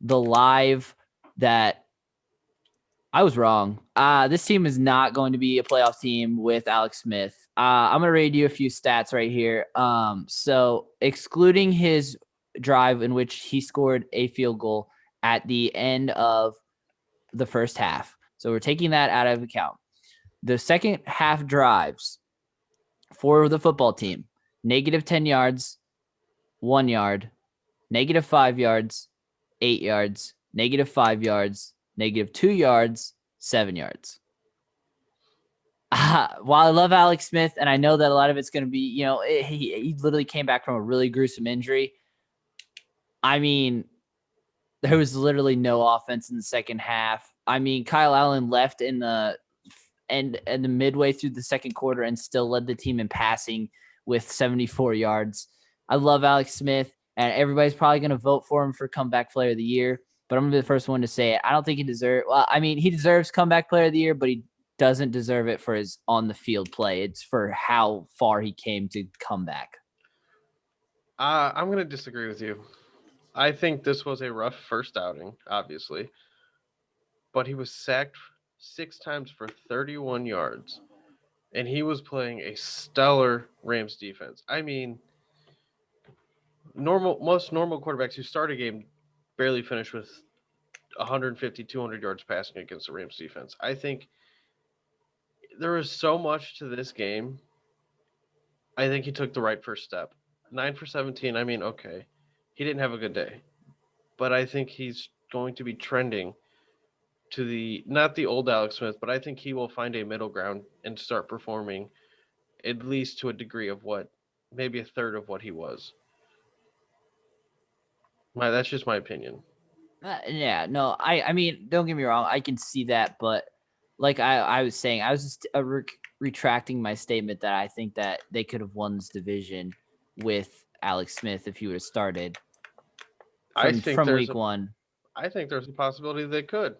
the live that I was wrong. This team is not going to be a playoff team with Alex Smith. I'm gonna read you a few stats right here. So excluding his drive in which he scored a field goal at the end of the first half. So we're taking that out of account. The second half drives for the football team: -10 yards, 1 yard, -5 yards, 8 yards, -5 yards, -2 yards, 7 yards. While I love Alex Smith, and I know that a lot of it's going to be, he literally came back from a really gruesome injury. I mean, there was literally no offense in the second half. I mean, Kyle Allen left in the and the midway through the second quarter and still led the team in passing with 74 yards. I love Alex Smith, and everybody's probably going to vote for him for comeback player of the year. But I'm going to be the first one to say it. I don't think he deserves. Well, I mean, he deserves comeback player of the year, but he doesn't deserve it for his on the field play. It's for how far he came to come back. I'm going to disagree with you. I think this was a rough first outing, obviously, but he was sacked 6 times for 31 yards, and he was playing a stellar Rams defense. I mean, most normal quarterbacks who start a game barely finish with 150, 200 yards passing against the Rams defense. I think there was so much to this game. I think he took the right first step. 9 for 17. I mean, okay, he didn't have a good day, but I think he's going to be trending to the not the old Alex Smith, but I think he will find a middle ground and start performing at least to a degree of what maybe a third of what he was. That's just my opinion. Yeah, no, I mean, don't get me wrong, I can see that, but like I was saying, I was just retracting my statement that I think that they could have won this division with Alex Smith if he would have started I from think from there's week a one. I think there's a possibility they could.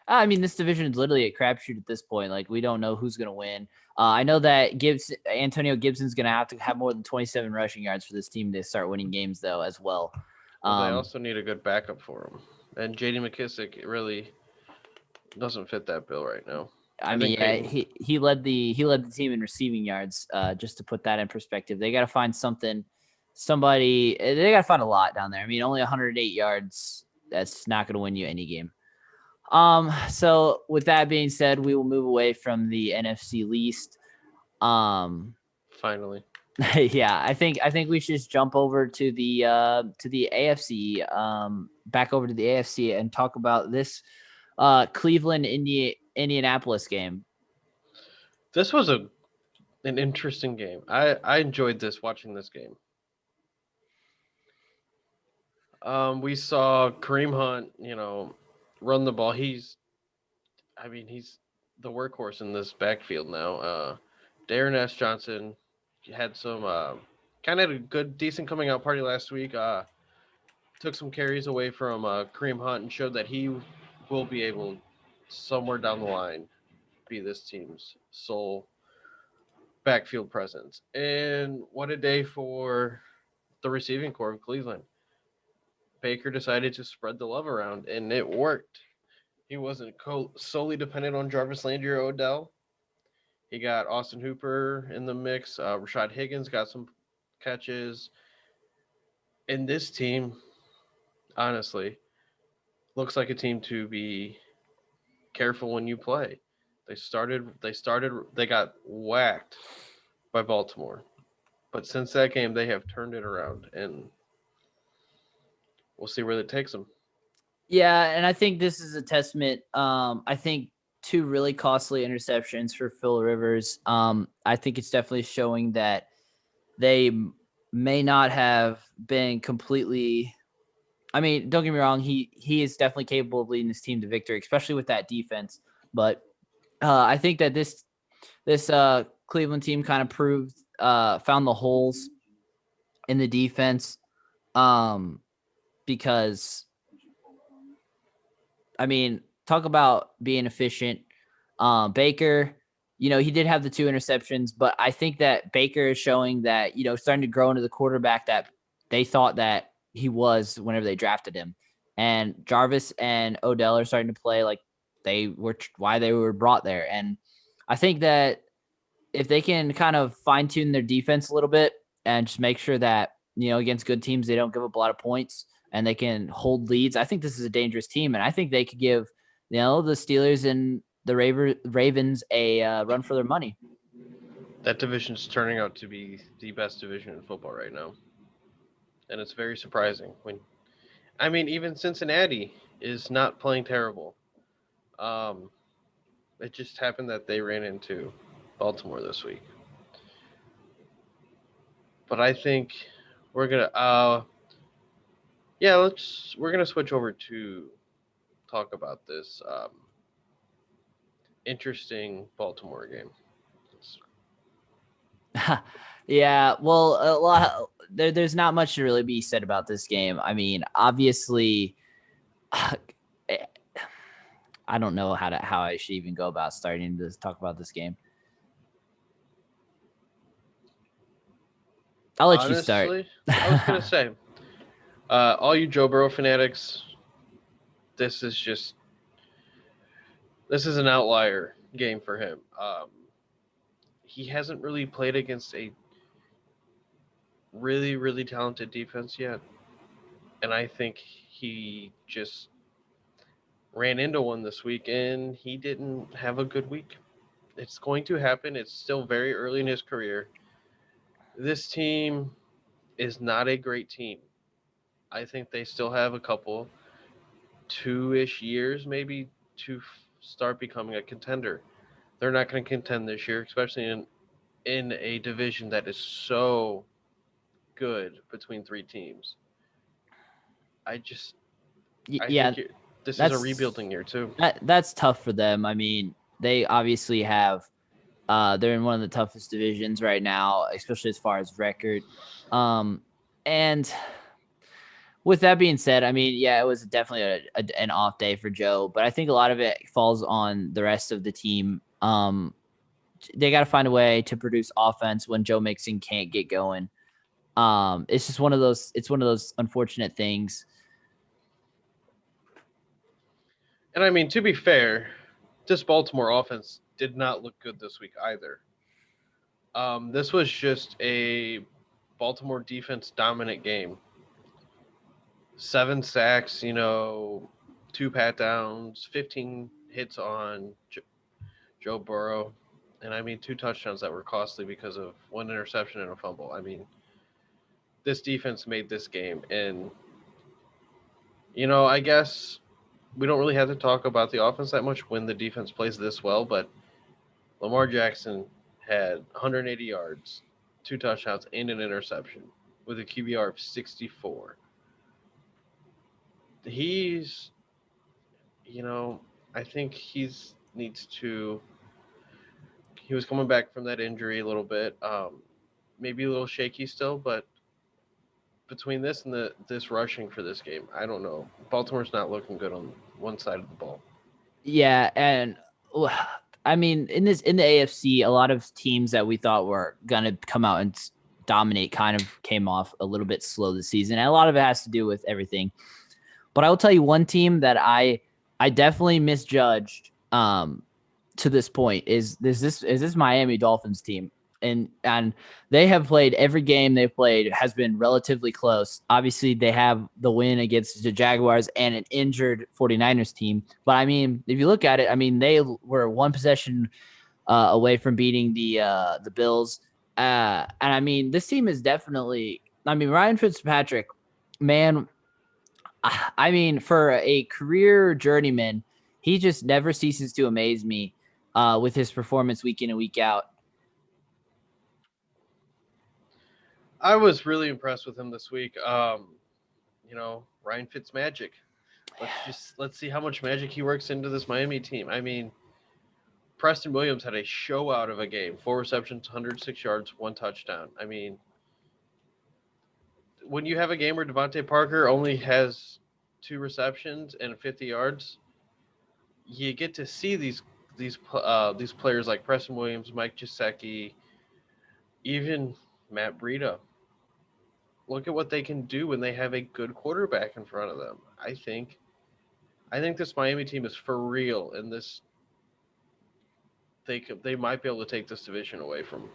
I mean, this division is literally a crapshoot at this point. Like, we don't know who's going to win. I know that Antonio Gibson's going to have more than 27 rushing yards for this team to start winning games, though, as well. Well, they also need a good backup for him, and J.D. McKissick really doesn't fit that bill right now. I I mean, think yeah, Peyton. he led the team in receiving yards. Just to put that in perspective, they got to find somebody. They got to find a lot down there. I mean, only 108 yards. That's not going to win you any game. So with that being said, we will move away from the NFC least. Um, Finally, yeah, I think we should just jump over to the AFC. Back over to the AFC and talk about this Cleveland Indianapolis game. this was an interesting game. I enjoyed this watching this game. We saw Kareem Hunt, run the ball. He's the workhorse in this backfield now. Darren S. Johnson had some kind of a good, decent coming out party last week. Took some carries away from Kareem Hunt and showed that he will be able somewhere down the line be this team's sole backfield presence. And what a day for the receiving core of Cleveland. Baker decided to spread the love around, and it worked. He wasn't solely dependent on Jarvis Landry or Odell. He got Austin Hooper in the mix. Rashad Higgins got some catches. And this team, honestly, looks like a team to be careful when you play. They got whacked by Baltimore. But since that game, they have turned it around, and we'll see where that takes them. Yeah, and I think this is a testament. I think two really costly interceptions for Phil Rivers. I think it's definitely showing that they may not have been completely. I mean, don't get me wrong. He is definitely capable of leading this team to victory, especially with that defense. But I think that this Cleveland team kind of found the holes in the defense. Because I mean, talk about being efficient. Baker, he did have the two interceptions, but I think that Baker is showing that, starting to grow into the quarterback that they thought that he was whenever they drafted him. And Jarvis and Odell are starting to play like they were why they were brought there. And I think that if they can kind of fine tune their defense a little bit and just make sure that, against good teams, they don't give up a lot of points and they can hold leads. I think this is a dangerous team. And I think they could give, the Steelers and the Ravens a run for their money. That division is turning out to be the best division in football right now, and it's very surprising. Even Cincinnati is not playing terrible. Um, it just happened that they ran into Baltimore this week, but I think we're gonna we're gonna switch over to talk about this interesting Baltimore game. Yeah, well, there's not much to really be said about this game. I mean, obviously, I don't know how I should even go about starting to talk about this game. I'll let you start. Honestly, I was gonna say, all you Joe Burrow fanatics, this is just this is an outlier game for him. He hasn't really played against a really really talented defense yet, and I think he just ran into one this week, and he didn't have a good week. It's going to happen. It's still very early in his career. This team is not a great team. I think they still have a couple, 2-ish years maybe to start becoming a contender. They're not going to contend this year, especially in a division that is so good between three teams. I just I Yeah, think this is a that's rebuilding year too. that's tough for them. I mean, they obviously have they're in one of the toughest divisions right now, especially as far as record. And with that being said, I mean, yeah, it was definitely an off day for Joe, but I think a lot of it falls on the rest of the team. They got to find a way to produce offense when Joe Mixon can't get going. It's just one of those. It's one of those unfortunate things. And I mean, to be fair, this Baltimore offense did not look good this week either. This was just a Baltimore defense dominant game. 7 sacks, 2 pat downs, 15 hits on Joe Burrow, and 2 touchdowns that were costly because of one interception and a fumble. This defense made this game, and I guess we don't really have to talk about the offense that much when the defense plays this well, but Lamar Jackson had 180 yards, 2 touchdowns, and an interception with a QBR of 64. He's, I think needs to. He was coming back from that injury a little bit, maybe a little shaky still, but between this and this rushing for this game, I don't know. Baltimore's not looking good on one side of the ball. Yeah, and I mean, in the AFC, a lot of teams that we thought were gonna come out and dominate kind of came off a little bit slow this season, and a lot of it has to do with everything. But I will tell you one team that I definitely misjudged to this point is this Miami Dolphins team. and they have played every game they've played has been relatively close. Obviously, they have the win against the Jaguars and an injured 49ers team. But I mean, if you look at it, I mean, they were one possession away from beating the Bills. And I mean, this team is definitely. I mean, Ryan Fitzpatrick, man. I mean, for a career journeyman, he just never ceases to amaze me with his performance week in and week out. I was really impressed with him this week. Ryan Fitzmagic. Let's see how much magic he works into this Miami team. I mean, Preston Williams had a show out of a game. 4 receptions, 106 yards, 1 touchdown. I mean, when you have a game where Devontae Parker only has 2 receptions and 50 yards, you get to see these players like Preston Williams, Mike Gesicki, even Matt Breida. Look at what they can do when they have a good quarterback in front of them. I think this Miami team is for real, and they might be able to take this division away from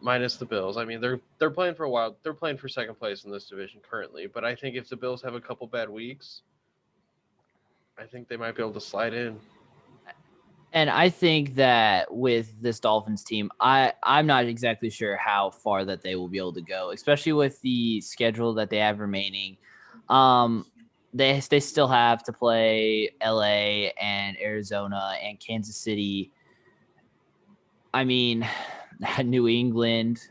minus the Bills. I mean, they're playing for a while. They're playing for second place in this division currently, but I think if the Bills have a couple bad weeks, I think they might be able to slide in. And I think that with this Dolphins team, I'm not exactly sure how far that they will be able to go, especially with the schedule that they have remaining. Um, they still have to play LA and Arizona and Kansas City. I mean, New England,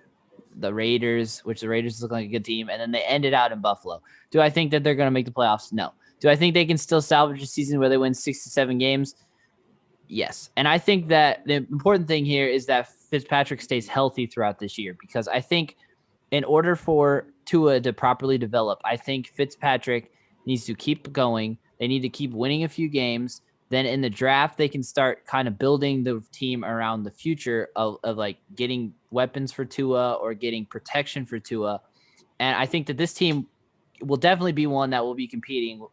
the Raiders, which the Raiders look like a good team, and then they ended out in Buffalo. Do I think that they're going to make the playoffs? No. Do I think they can still salvage a season where they win 6 to 7 games? Yes. And I think that the important thing here is that Fitzpatrick stays healthy throughout this year, because I think in order for Tua to properly develop, I think Fitzpatrick needs to keep going. They need to keep winning a few games. Then in the draft, they can start kind of building the team around the future of like getting weapons for Tua or getting protection for Tua. And I think that this team will definitely be one that will be competing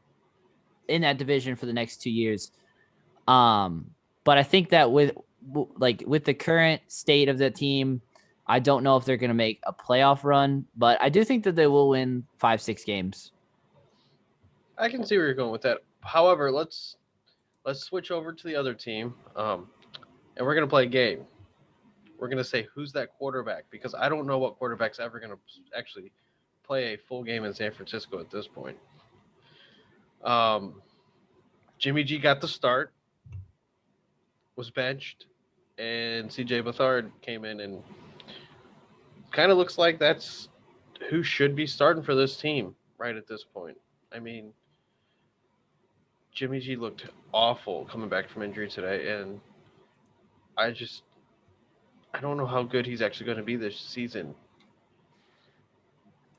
in that division for the next 2 years. But I think that with the current state of the team, I don't know if they're going to make a playoff run, but I do think that they will win 5-6 games. I can see where you're going with that. However, let's switch over to the other team, and we're gonna play a game. We're gonna say who's that quarterback, because I don't know what quarterback's ever gonna actually play a full game in San Francisco at this point. Um, Jimmy G got the start, was benched, and CJ Beathard came in, and kind of looks like that's who should be starting for this team right at this point. I mean, Jimmy G looked awful coming back from injury today, and I just I don't know how good he's actually going to be this season.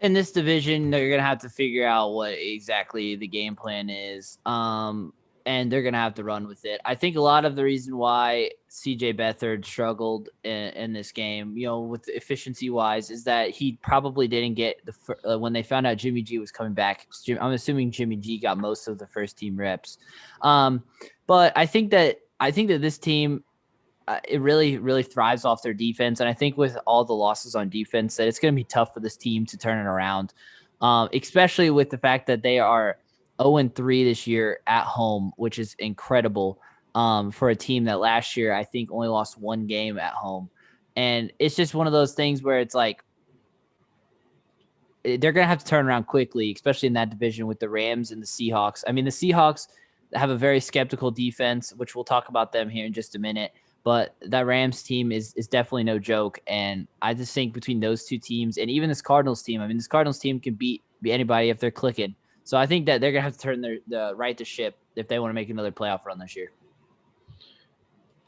In this division, they're going to have to figure out what exactly the game plan is. And they're going to have to run with it. I think a lot of the reason why CJ Beathard struggled in this game, with efficiency wise, is that he probably didn't get when they found out Jimmy G was coming back. I'm assuming Jimmy G got most of the first team reps. But I think that this team, it really, really thrives off their defense. And I think with all the losses on defense, that it's going to be tough for this team to turn it around, especially with the fact that they are 0-3 this year at home, which is incredible for a team that last year I think only lost 1 game at home. And it's just one of those things where it's like they're going to have to turn around quickly, especially in that division with the Rams and the Seahawks. I mean, the Seahawks have a very skeptical defense, which we'll talk about them here in just a minute. But that Rams team is definitely no joke. And I just think between those two teams and even this Cardinals team, I mean, this Cardinals team can beat anybody if they're clicking. So I think that they're going to have to turn the right to ship if they want to make another playoff run this year.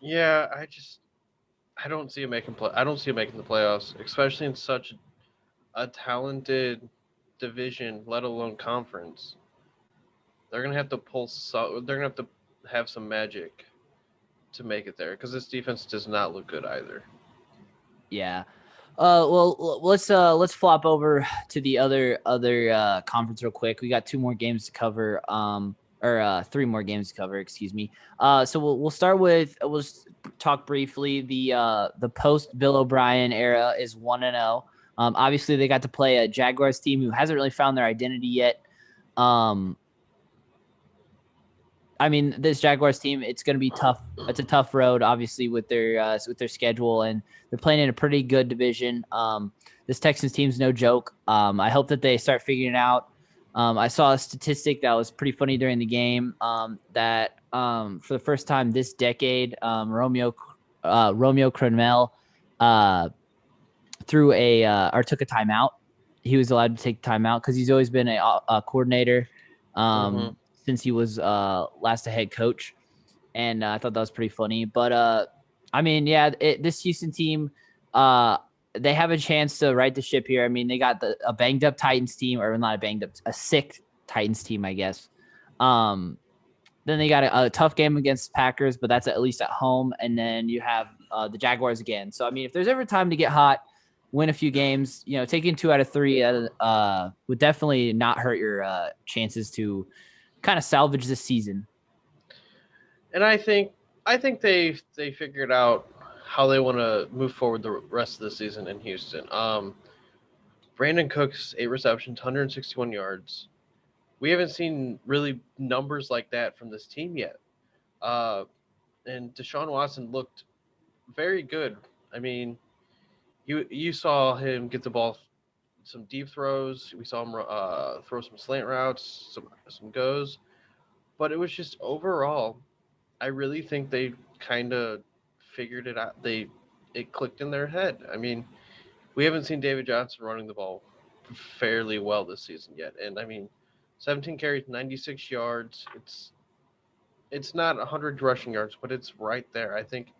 Yeah, I don't see him making I don't see him making the playoffs, especially in such a talented division, let alone conference. They're gonna have to they're gonna have to have some magic to make it there, because this defense does not look good either. Yeah. Well, let's flop over to the other conference real quick. We got 2 more games to cover. or 3 more games to cover. Excuse me. So we'll start with we'll just talk briefly. The post Bill O'Brien era is 1-0. Obviously, they got to play a Jaguars team who hasn't really found their identity yet. Um, I mean, this Jaguars team, it's going to be tough. It's a tough road, obviously, with their schedule, and they're playing in a pretty good division. This Texans team's no joke. I hope that they start figuring it out. I saw a statistic that was pretty funny during the game that for the first time this decade, Romeo Cromwell threw or took a timeout. He was allowed to take timeout because he's always been a coordinator Mm-hmm. since he was last a head coach, and I thought that was pretty funny. But I mean, yeah, this Houston team, they have a chance to right the ship here. I mean, they got a banged up Titans team, or not a banged up, a sick Titans team, I guess. Then they got a tough game against Packers, but that's at least at home. And then you have the Jaguars again. So I mean, if there's ever time to get hot, win a few games, taking 2 out of 3 would definitely not hurt your chances to kind of salvage this season. And I think they figured out how they want to move forward the rest of the season in Houston. Brandon Cooks 8 receptions, 161 yards. We haven't seen really numbers like that from this team yet. Uh, and Deshaun Watson looked very good. I mean, you saw him get the ball, some deep throws. We saw him throw some slant routes, some goes. But it was just overall, I really think they kind of figured it out. It clicked in their head. I mean, we haven't seen David Johnson running the ball fairly well this season yet, and I mean, 17 carries, 96 yards. It's not 100 rushing yards, but it's right there. I think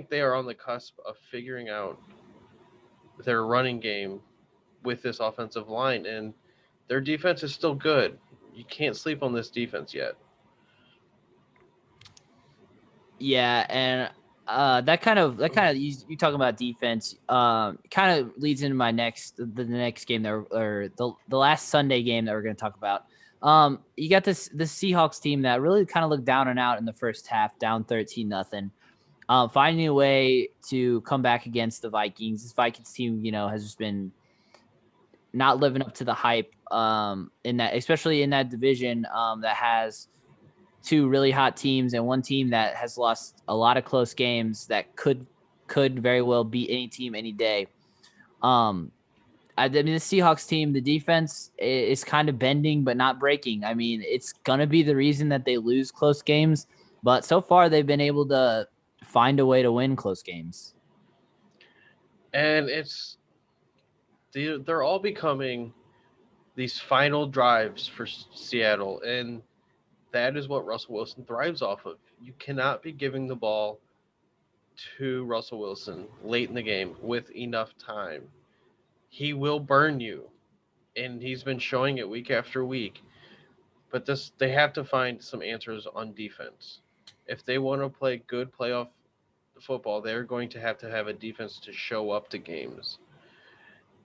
they are on the cusp of figuring out their running game with this offensive line, and their defense is still good. You can't sleep on this defense yet. Yeah, and that kind of you talking about defense kind of leads into the next game that or the last Sunday game that we're going to talk about. You got the Seahawks team that really kind of looked down and out in the first half, down 13-0. Finding a way to come back against the Vikings. This Vikings team, has just been not living up to the hype in that, especially in that division that has two really hot teams and one team that has lost a lot of close games that could very well beat any team any day. I mean, the Seahawks team, the defense is kind of bending but not breaking. I mean, it's gonna be the reason that they lose close games, but so far they've been able to find a way to win close games. And they're all becoming these final drives for Seattle, and that is what Russell Wilson thrives off of. You cannot be giving the ball to Russell Wilson late in the game with enough time. He will burn you, and he's been showing it week after week. But they have to find some answers on defense. If they want to play good playoff football, they're going to have a defense to show up to games.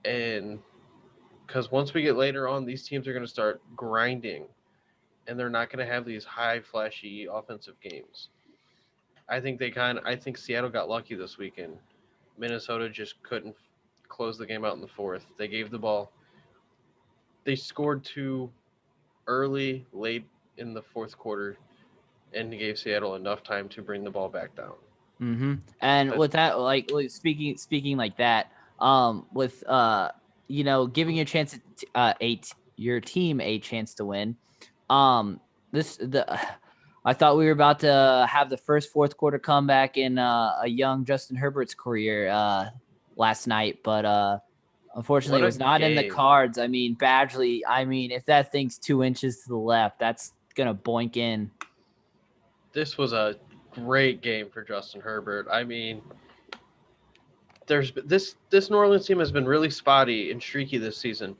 And because once we get later on, these teams are going to start grinding, and they're not going to have these high flashy offensive games. I think Seattle got lucky this weekend. Minnesota just couldn't close the game out in the fourth. They gave the ball. They scored two early, late in the fourth quarter, and gave Seattle enough time to bring the ball back down. And But with that, like speaking like that, with giving your chance your team a chance to win. This the I thought we were about to have the first fourth quarter comeback in a young Justin Herbert's career last night, but unfortunately, what it a was not in the game! cards. I mean, Badgley. I mean, if that thing's 2 inches to the left, that's gonna boink in. This was a great game for Justin Herbert. I mean, this New Orleans team has been really spotty and streaky this season,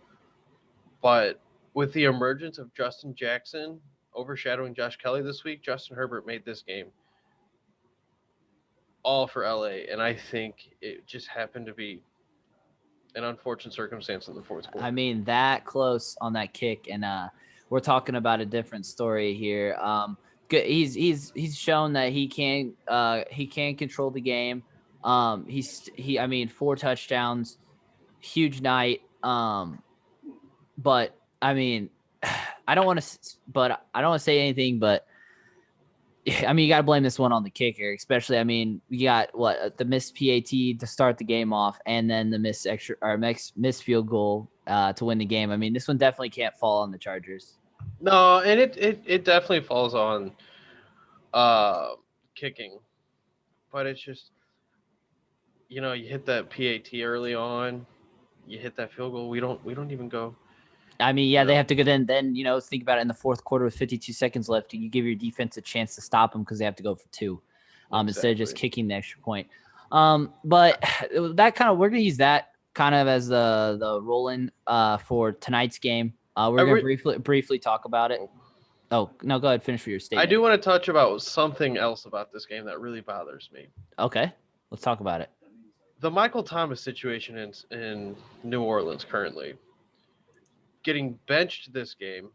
but with the emergence of Justin Jackson overshadowing Josh Kelly this week, Justin Herbert made this game all for LA, and I think it just happened to be an unfortunate circumstance in the fourth I quarter. mean, that close on that kick, and we're talking about a different story here. He's shown that he can control the game. I mean, 4 touchdowns, huge night. But I mean, I don't want to say anything, but I mean, you got to blame this one on the kicker, especially. I mean, we got the missed PAT to start the game off, and then the missed field goal to win the game. I mean, this one definitely can't fall on the Chargers. No, and it definitely falls on kicking, but it's just you hit that PAT early on, you hit that field goal. We don't even go. I mean, You yeah, they know have to go then, think about it in the fourth quarter with 52 seconds left. You give your defense a chance to stop them because they have to go for 2 instead of just kicking the extra point. But that kind of, we're going to use that kind of as the roll-in for tonight's game. We're going to briefly talk about it. Oh, no, go ahead. Finish with your statement. I do want to touch about something else about this game that really bothers me. Okay, let's talk about it. The Michael Thomas situation in New Orleans currently. Getting benched this game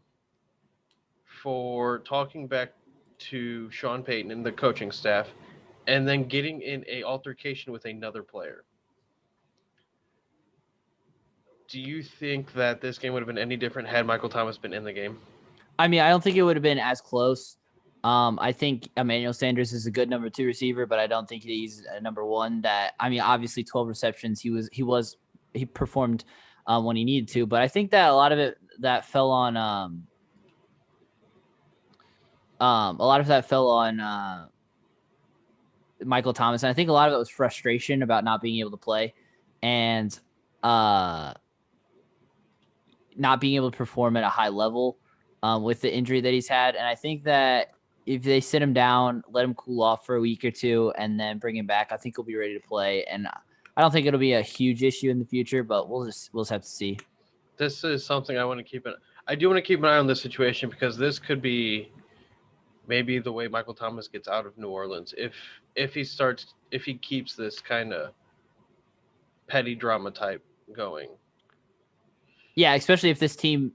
for talking back to Sean Payton and the coaching staff, and then getting in a altercation with another player. Do you think that this game would have been any different had Michael Thomas been in the game? I mean, I don't think it would have been as close. I think Emmanuel Sanders is a good number 2 receiver, but I don't think he's a number 1 that, I mean, obviously 12 receptions. He performed when he needed to, but I think that a lot of it that fell on, Michael Thomas. And I think a lot of it was frustration about not being able to play and, not being able to perform at a high level with the injury that he's had. And I think that if they sit him down, let him cool off for a week or 2, and then bring him back, I think he'll be ready to play. And I don't think it'll be a huge issue in the future, but we'll just have to see. This is something I want to keep I do want to keep an eye on this situation because this could be maybe the way Michael Thomas gets out of New Orleans if he keeps this kind of petty drama type going. Yeah, especially if this team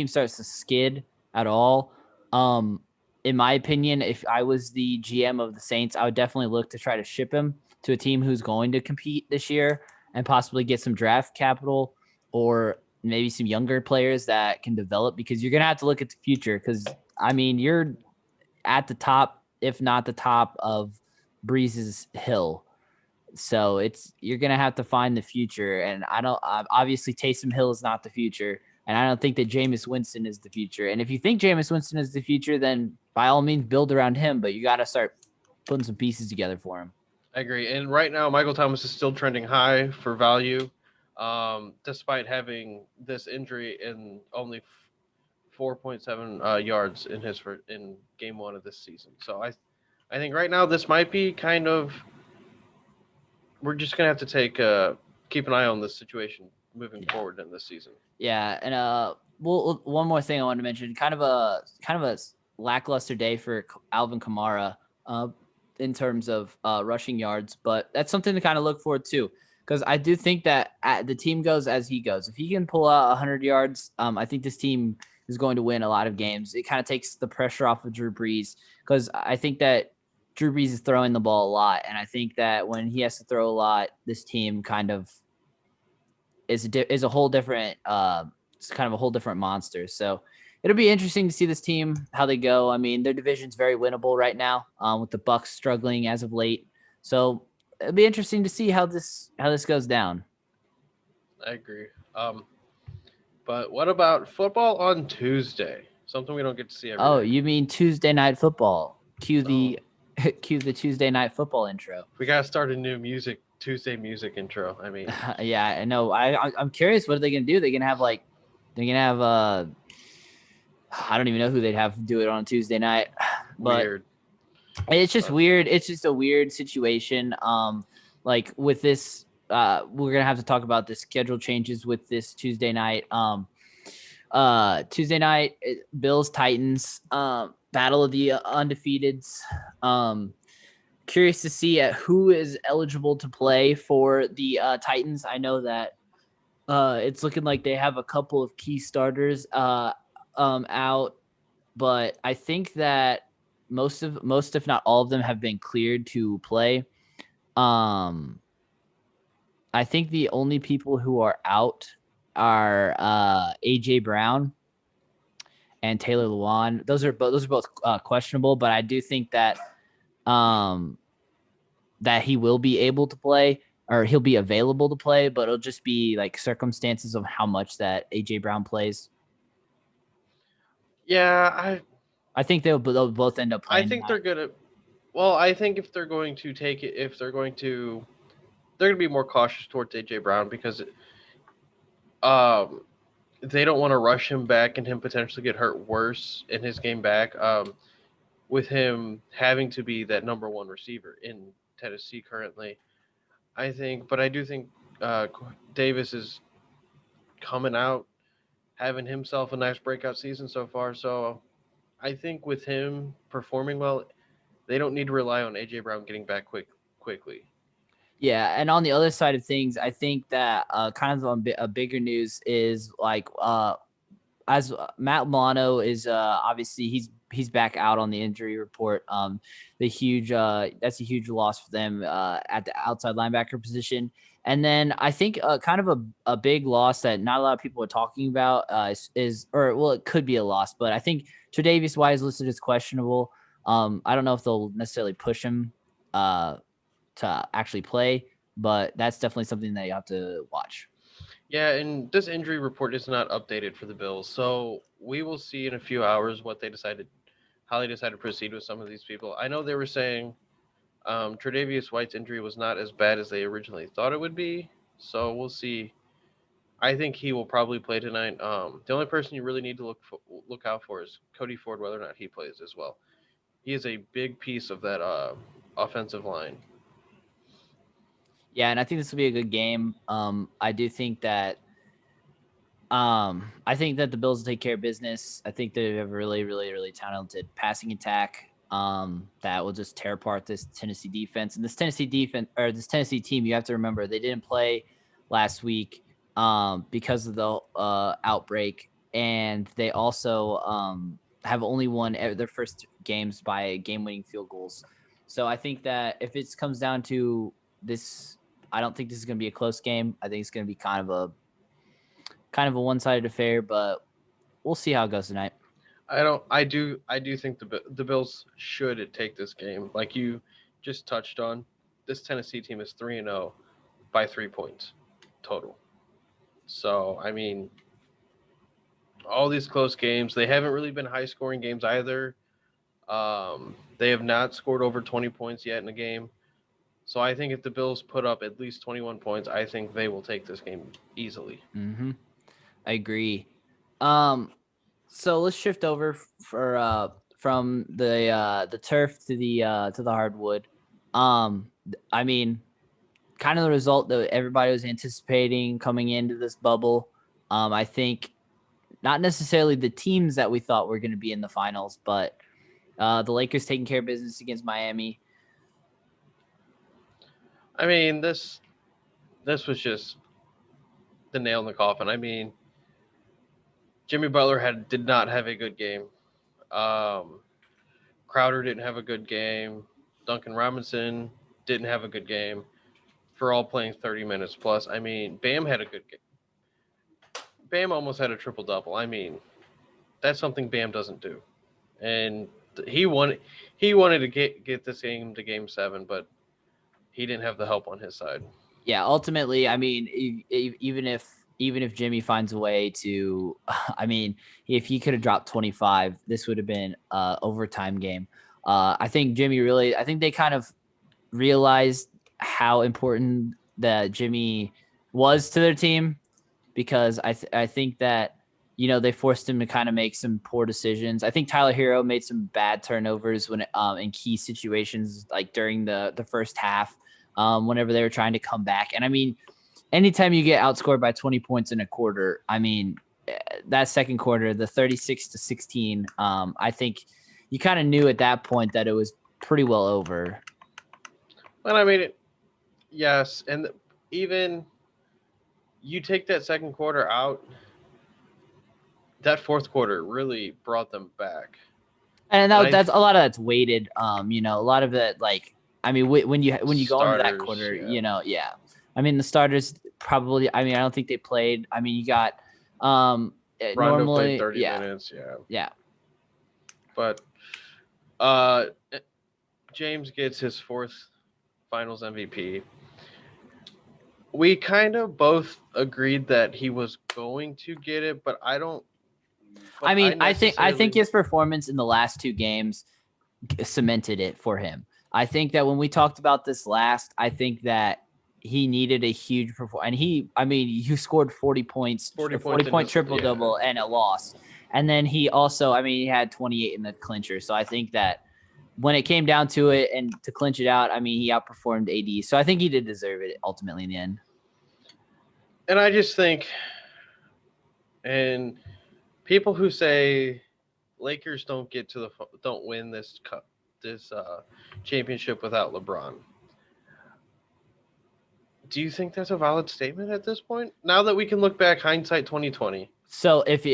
starts to skid at all. In my opinion, if I was the GM of the Saints, I would definitely look to try to ship him to a team who's going to compete this year and possibly get some draft capital or maybe some younger players that can develop, because you're going to have to look at the future. Because, I mean, you're at the top, if not the top of Breeze's hill. So you're going to have to find the future. And obviously Taysom Hill is not the future. And I don't think that Jameis Winston is the future. And if you think Jameis Winston is the future, then by all means build around him, but you got to start putting some pieces together for him. I agree. And right now, Michael Thomas is still trending high for value, despite having this injury in only 4.7 yards in game 1 of this season. So I think right now this might be kind of, we're just gonna have to keep an eye on this situation moving forward in this season. Yeah, and one more thing I wanted to mention, kind of a lackluster day for Alvin Kamara in terms of rushing yards, but that's something to kind of look forward to, because I do think that the team goes as he goes. If he can pull out 100 yards, I think this team is going to win a lot of games. It kind of takes the pressure off of Drew Brees, because I think that Drew Brees is throwing the ball a lot, and I think that when he has to throw a lot, this team kind of is a whole different it's kind of a whole different monster. So it'll be interesting to see this team, how they go. I mean, their division's very winnable right now, with the Bucs struggling as of late. So it'll be interesting to see how this goes down. I agree. But what about football on Tuesday? Something we don't get to see every day. You mean Tuesday Night Football? Cue the Tuesday Night Football intro. We gotta start a new Tuesday music intro. I mean, yeah, I know. I'm curious. What are they gonna do? They're gonna have I don't even know who they'd have do it on Tuesday night. But weird. It's just weird. It's just a weird situation. Like with this, we're gonna have to talk about the schedule changes with this Tuesday night. Tuesday night, Bills Titans, battle of the undefeateds. Curious to see who is eligible to play for the Titans. I know that it's looking like they have a couple of key starters. out, but I think that most if not all of them have been cleared to play. Um, I think the only people who are out are AJ Brown and Taylor Lewan. Those are both questionable, but I do think um that he will be able to play or he'll be available to play, but it'll just be like circumstances of how much that AJ Brown plays. Yeah, I think they'll both end up I playing think tonight. they're gonna. Well, I think if they're going to take it, if they're gonna be more cautious towards AJ Brown because um they don't want to rush him back and him potentially get hurt worse in his game back. With him having to be that number one receiver in Tennessee currently, I think. But I do think uh, Davis is coming out having himself a nice breakout season so far. So I think with him performing well, they don't need to rely on AJ Brown getting back quickly. Yeah, and on the other side of things, I think that kind of a bigger news is like as Matt Milano is obviously he's back out on the injury report. The huge that's a huge loss for them at the outside linebacker position. And then I think kind of a big loss that not a lot of people are talking about is or well it could be a loss, but I think Tre'Davious White is listed as questionable. I don't know if they'll necessarily push him uh, to actually play, but that's definitely something that you have to watch. Yeah, and this injury report is not updated for the Bills, so we will see in a few hours what they decided, how they decided to proceed with some of these people. I know they were saying Tre'Davious White's injury was not as bad as they originally thought it would be, so we'll see. I think he will probably play tonight. The only person you really need to look out for is Cody Ford, whether or not he plays as well. He is a big piece of that offensive line. Yeah, and I think this will be a good game. I do think that I think that the Bills will take care of business. I think they have a really talented passing attack that will just tear apart this Tennessee defense. And this Tennessee defense or this Tennessee team, you have to remember they didn't play last week because of the outbreak, and they also have only won their first games by game-winning field goals. So I think that if it comes down to this, I don't think this is going to be a close game. I think it's going to be kind of a one-sided affair, but we'll see how it goes tonight. I don't. I do think the Bills should take this game. Like you just touched on, this Tennessee team is 3-0 by 3 points total. So I mean, all these close games, they haven't really been high scoring games either. They have not scored over 20 points yet in a game. So I think if the Bills put up at least 21 points, I think they will take this game easily. Mm-hmm. I agree. Um, so let's shift over for from the turf to the hardwood. I mean, kind of the result that everybody was anticipating coming into this bubble. I think not necessarily the teams that we thought were going to be in the finals, but the Lakers taking care of business against Miami. I mean, this was just the nail in the coffin. I mean, Jimmy Butler did not have a good game. Um, Crowder didn't have a good game. Duncan Robinson didn't have a good game for all playing 30 minutes plus. I mean, Bam had a good game. Bam almost had a triple double. I mean, that's something Bam doesn't do. And he wanted he wanted to get this game to game 7, but he didn't have the help on his side. Yeah, ultimately, I mean, even if Jimmy finds a way to, I mean, if he could have dropped 25, this would have been a overtime game. I think I think they kind of realized how important that Jimmy was to their team because I think that they forced him to kind of make some poor decisions. I think Tyler Hero made some bad turnovers when in key situations like during the first half, whenever they were trying to come back. And I mean, anytime you get outscored by 20 points in a quarter, I mean, that second quarter, the 36-16, I think you kind of knew at that point that it was pretty well over. And I mean, yes, and even you take that second quarter out, that fourth quarter really brought them back. And And I that's a lot of that's weighted. A lot of it, like, I mean, when you go into that starters, quarter, yeah, yeah. I mean, the starters probably. I mean, I don't think they played. I mean, you got Rondo played normally, 30 minutes, yeah, yeah. but uh, James gets his fourth Finals MVP. We kind of both agreed that he was going to get it, but I don't. But I I mean, I think necessarily his performance in the last two games cemented it for him. I think that when we talked about this last, I think that he needed a huge performance. And I mean, you scored 40 points, 40 a points 40 in point his triple yeah. double and a loss. And then he also, I mean, he had 28 in the clincher. So I think that when it came down to it and to clinch it out, I mean, he outperformed AD. So I think he did deserve it ultimately in the end. And I just think, and people who say Lakers don't win this cup, this championship without LeBron. Do you think that's a valid statement at this point? Now that we can look back, hindsight 2020. So if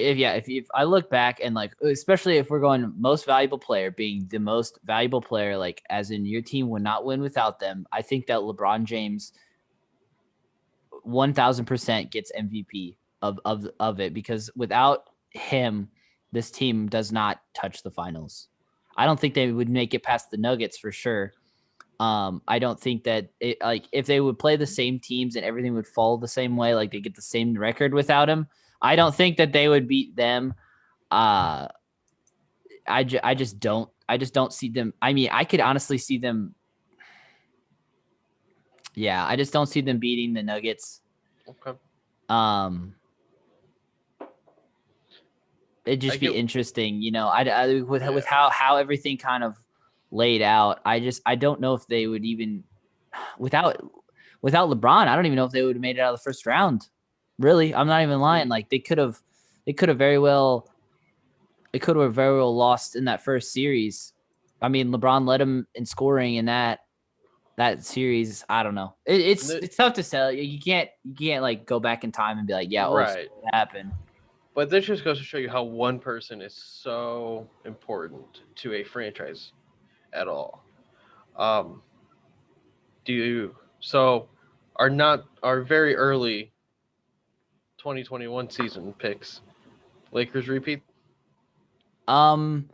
I look back and, like, especially if we're going most valuable player being the most valuable player, like as in your team would not win without them, I think that LeBron James 1000% gets MVP of it, because without him, this team does not touch the finals. I don't think they would make it past the Nuggets for sure. I don't think that if they would play the same teams and everything would fall the same way, like they get the same record without him, I don't think that they would beat them. I just don't see them. I mean, I could honestly see them. Yeah, I just don't see them beating the Nuggets. Okay. Um, it'd just be interesting, with how everything kind of laid out. I don't know if they would even without LeBron. I don't even know if they would have made it out of the first round. Really, I'm not even lying. Like they could have very well. It could have very well lost in that first series. I mean, LeBron led him in scoring in that series. I don't know. It's tough to sell. You can't like go back in time and be like, yeah, Right. what happened. But this just goes to show you how one person is so important to a franchise at all. Um, do you so our very early 2021 season picks Lakers repeat? Um,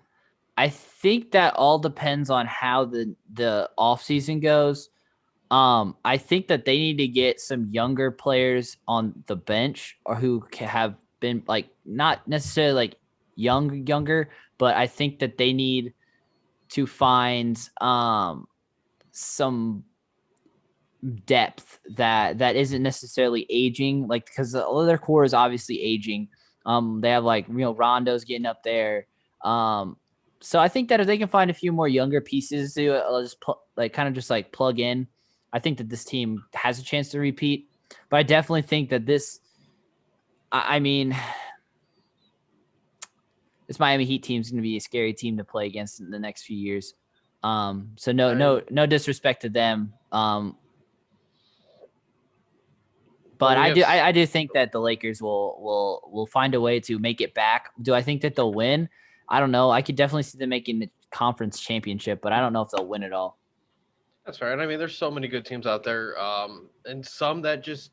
I think that all depends on how the offseason goes. I think that they need to get some younger players on the bench or who have been, like, not necessarily like younger, but I think that they need to find some depth that isn't necessarily aging, like, because all of their core is obviously aging. They have, like, Rondo's getting up there. So I think that if they can find a few more younger pieces to just kind of just like plug in, I think that this team has a chance to repeat. But I definitely think that I mean, this Miami Heat team is going to be a scary team to play against in the next few years. So no disrespect to them. But I do think that the Lakers will find a way to make it back. Do I think that they'll win? I don't know. I could definitely see them making the conference championship, but I don't know if they'll win it all. That's right. I mean, there's so many good teams out there, and some that just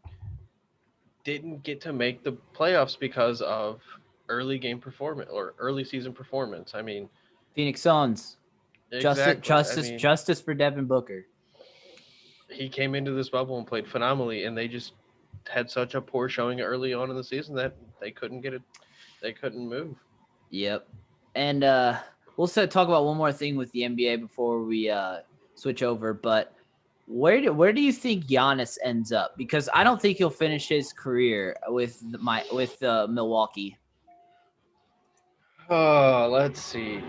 didn't get to make the playoffs because of early game performance or early season performance. I mean, Phoenix Suns. exactly. Justice for Devin Booker. He came into this bubble and played phenomenally, and they just had such a poor showing early on in the season that they couldn't get it. They couldn't move. Yep. And we'll talk about one more thing with the NBA before we switch over. But where do you think Giannis ends up? Because I don't think he'll finish his career with Milwaukee. Oh, let's see.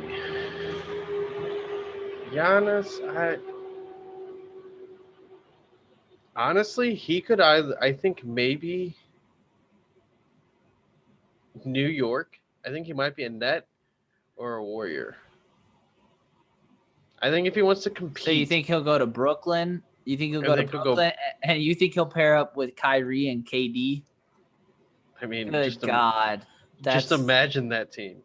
Giannis, honestly, he could either. I think maybe New York. I think he might be a Net or a Warrior. I think if he wants to compete. So you think he'll go to Brooklyn? You think he'll go to Brooklyn, and you think he'll pair up with Kyrie and KD? I mean, Good God. Just imagine that team.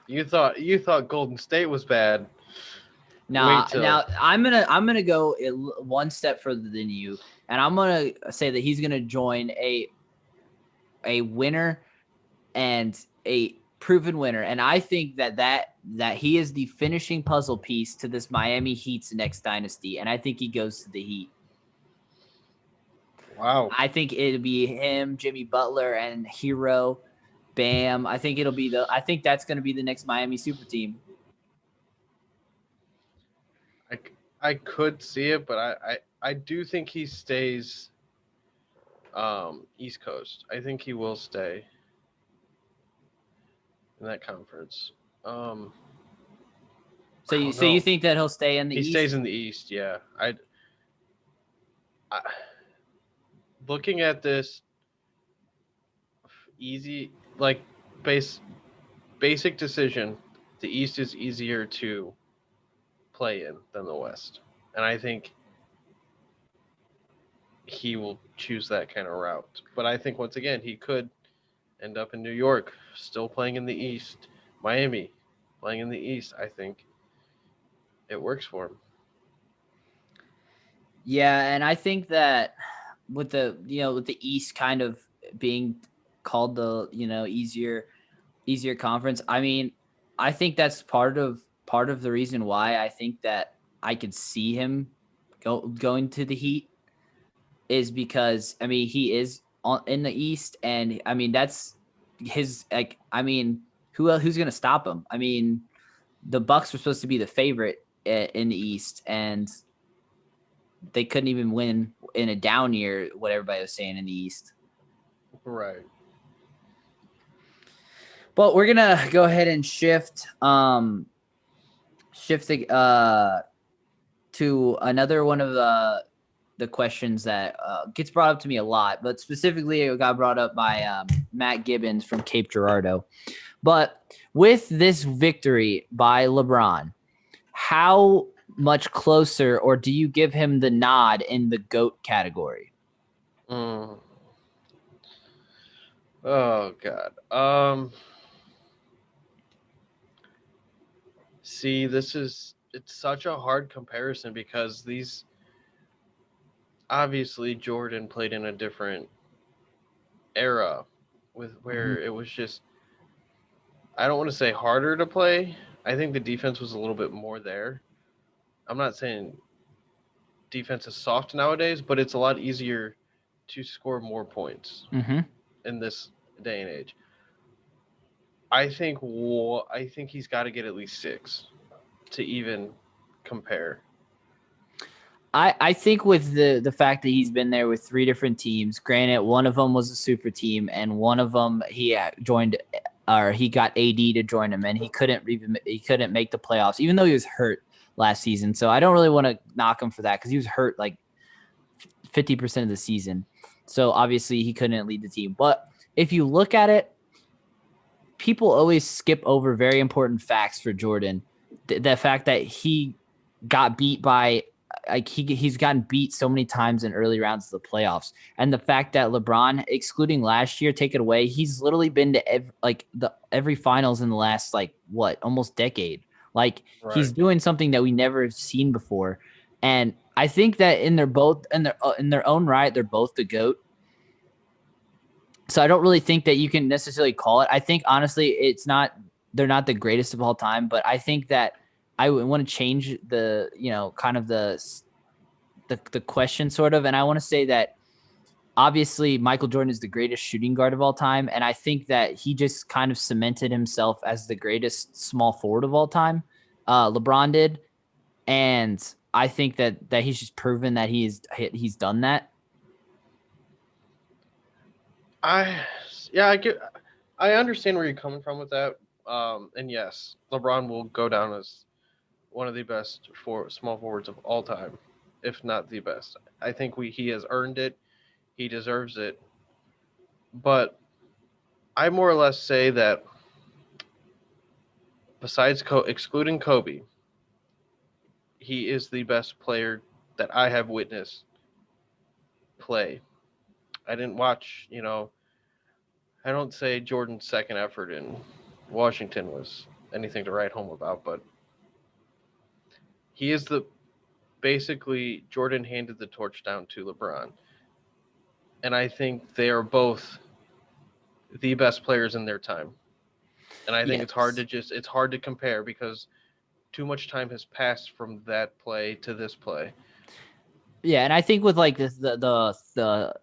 You thought Golden State was bad. Now I'm gonna go one step further than you, and I'm gonna say that he's gonna join a winner and a proven winner, and I think that he is the finishing puzzle piece to this Miami Heat's next dynasty, and I think he goes to the Heat. Wow. I think it'll be him, Jimmy Butler, and Hero, Bam. I think that's going to be the next Miami super team. I could see it, but I do think he stays East Coast. I think he will stay in that conference. So you think that he'll stay in the East? He stays in the East, yeah. I looking at this easy like basic decision, the East is easier to play in than the West. And I think he will choose that kind of route. But I think once again he could end up in New York, still playing in the East, Miami, playing in the East. I think it works for him. Yeah, and I think that with the East kind of being called the easier conference, I mean, I think that's part of the reason why I think that I could see him going to the Heat is because I mean he is in the East, and I mean that's his who's gonna stop him? I mean the Bucks were supposed to be the favorite in the East, and they couldn't even win in a down year. What everybody was saying in the East, right? But we're gonna go ahead and shift to another one of the questions that gets brought up to me a lot, but specifically it got brought up by Matt Gibbons from Cape Girardeau. But with this victory by LeBron, how much closer, or do you give him the nod in the GOAT category? Oh God. See, it's such a hard comparison because these obviously Jordan played in a different era with where it was just, I don't want to say harder to play. I think the defense was a little bit more there. I'm not saying defense is soft nowadays, but it's a lot easier to score more points in this day and age. I think he's got to get at least 6 to even compare. I think with the fact that he's been there with 3 different teams, granted one of them was a super team and one of them he joined, or he got AD to join him, and he couldn't make the playoffs even though he was hurt last season. So I don't really want to knock him for that because he was hurt like 50% of the season. So obviously he couldn't lead the team. But if you look at it, people always skip over very important facts for Jordan. The fact that he got beat by, like he's gotten beat so many times in early rounds of the playoffs, and the fact that LeBron, excluding last year, take it away, he's literally been to every finals in the last almost decade. Like he's doing something that we never have seen before, and I think that in their own right, they're both the GOAT. So I don't really think that you can necessarily call it. I think honestly, they're not the greatest of all time, but I think that I would want to change the kind of the question sort of, and I want to say that obviously Michael Jordan is the greatest shooting guard of all time, and I think that he just kind of cemented himself as the greatest small forward of all time. LeBron did, and I think that he's just proven that he's done that. I understand where you're coming from with that. And yes, LeBron will go down as one of the best small forwards of all time, if not the best. I think he has earned it. He deserves it. But I more or less say that besides excluding Kobe, he is the best player that I have witnessed play. I didn't watch, I don't say Jordan's second effort in Washington was anything to write home about, but he is the basically Jordan handed the torch down to LeBron, and I think they are both the best players in their time. And I think Yes. it's hard to compare because too much time has passed from that play to this play. Yeah, and I think with like the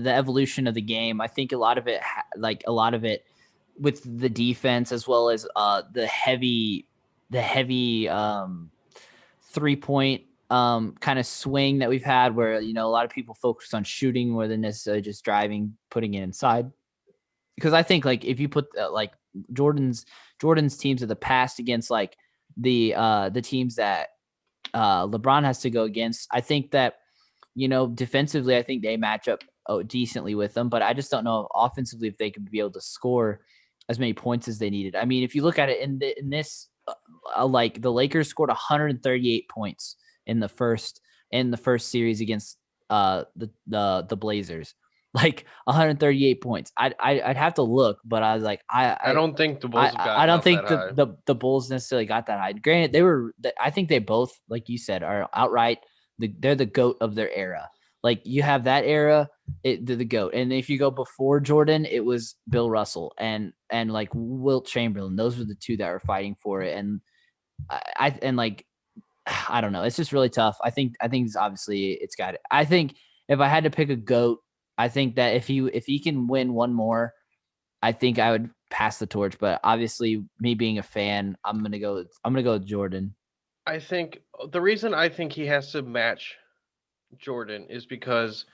evolution of the game, I think a lot of it like a lot of it with the defense as well as the heavy 3-point kind of swing that we've had where a lot of people focus on shooting more than necessarily just driving, putting it inside. Because I think like if you put like Jordan's Jordan's teams of the past against like the teams that LeBron has to go against, I think that defensively, I think they match up decently with them, but I just don't know offensively if they could be able to score as many points as they needed. I mean, if you look at it in this, like the Lakers scored 138 points in the first series against the Blazers, like 138 points. I'd have to look, but I was like, I don't think the Bulls have I gotten don't up that think high. the Bulls necessarily got that high. Granted, I think they both, like you said, are outright they're the GOAT of their era. Like you have that era, they're the GOAT. And if you go before Jordan, it was Bill Russell and like Wilt Chamberlain. Those were the two that were fighting for it. And like I don't know. It's just really tough. I think it's obviously it's got it. I think if I had to pick a GOAT, I think that if he can win one more, I think I would pass the torch. But obviously, me being a fan, I'm gonna go with Jordan. I think the reason I think he has to match Jordan is because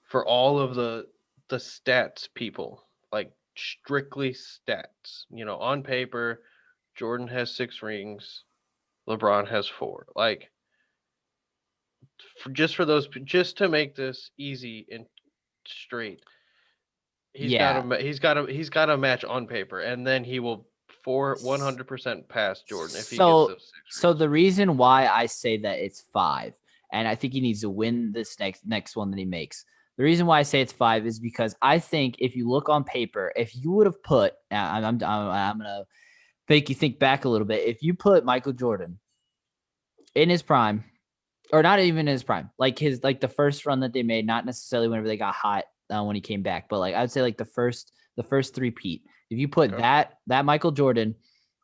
for all of the stats people, like strictly stats, on paper, Jordan has 6 rings, LeBron has 4. Like for those, just to make this easy and straight, Yeah. he's got to match on paper, and then he will for S- 100% pass Jordan if he gets So those 6 so rings. the reason why I say that it's 5, and I think he needs to win this next one that he makes. The reason why I say it's 5 is because I think if you look on paper, if you would have put, I'm gonna make you think back a little bit. If you put Michael Jordan in his prime, or not even in his prime, like the first run that they made, not necessarily whenever they got hot when he came back, but like I would say like the first three-peat. If you put Okay. that Michael Jordan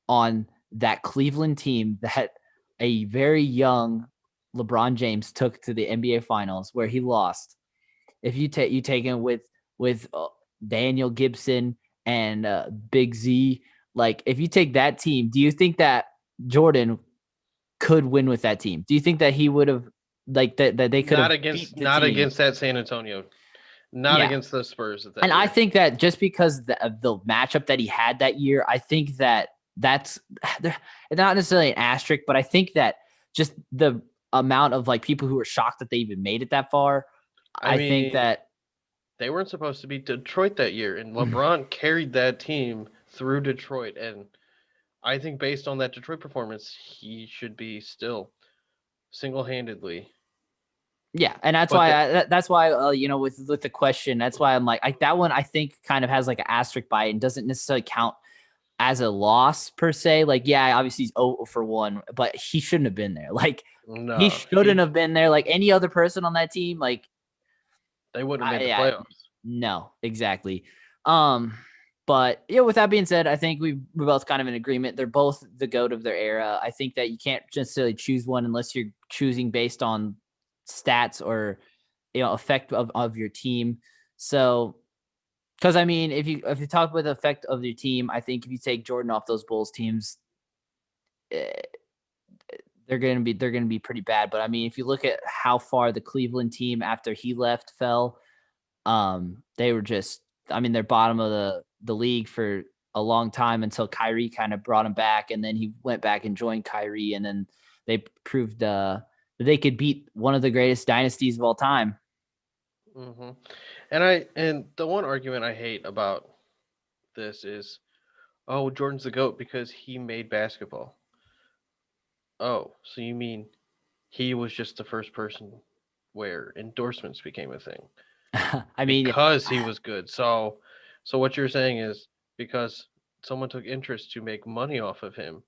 on that Cleveland team that a very young LeBron James took to the NBA Finals where he lost. If you take him with Daniel Gibson and Big Z, like if you take that team, do you think that Jordan could win with that team? Do you think that he would have like that they could Not have against beat the not team? against that San Antonio. Not Yeah. against the Spurs of that And I year. think that just because of the matchup that he had that year, I think that that's not necessarily an asterisk, but I think that just the amount of like people who were shocked that they even made it that far, I I think mean, that they weren't supposed to beat Detroit that year, and LeBron carried that team through Detroit. And I think based on that Detroit performance, he should be still single handedly. yeah, and that's But why the, with the question, that's why I'm like that one I think kind of has like an asterisk by it and doesn't necessarily count as a loss per se. Like, yeah, obviously he's 0 for 1, but he shouldn't have been there. Like, he no, shouldn't have been there. Like any other person on that team, like, they wouldn't have made the yeah, playoffs. no, exactly. Um, but yeah, with that being said, I think we're both kind of in agreement. They're both the goat of their era. I think that you can't necessarily choose one unless you're choosing based on stats or effect of your team. So because I mean, if you talk about the effect of your team, I think if you take Jordan off those Bulls teams, eh, they're gonna be pretty bad. But I mean, if you look at how far the Cleveland team after he left fell, they were just, I mean, they're bottom of the league for a long time until Kyrie kind of brought him back, and then he went back and joined Kyrie, and then they proved that they could beat one of the greatest dynasties of all time. hmm and the one argument I hate about this is, oh, Jordan's the goat because he made basketball. Oh, so you mean he was just the first person where endorsements became a thing I mean, because he was good. So So what you're saying is because someone took interest to make money off of him,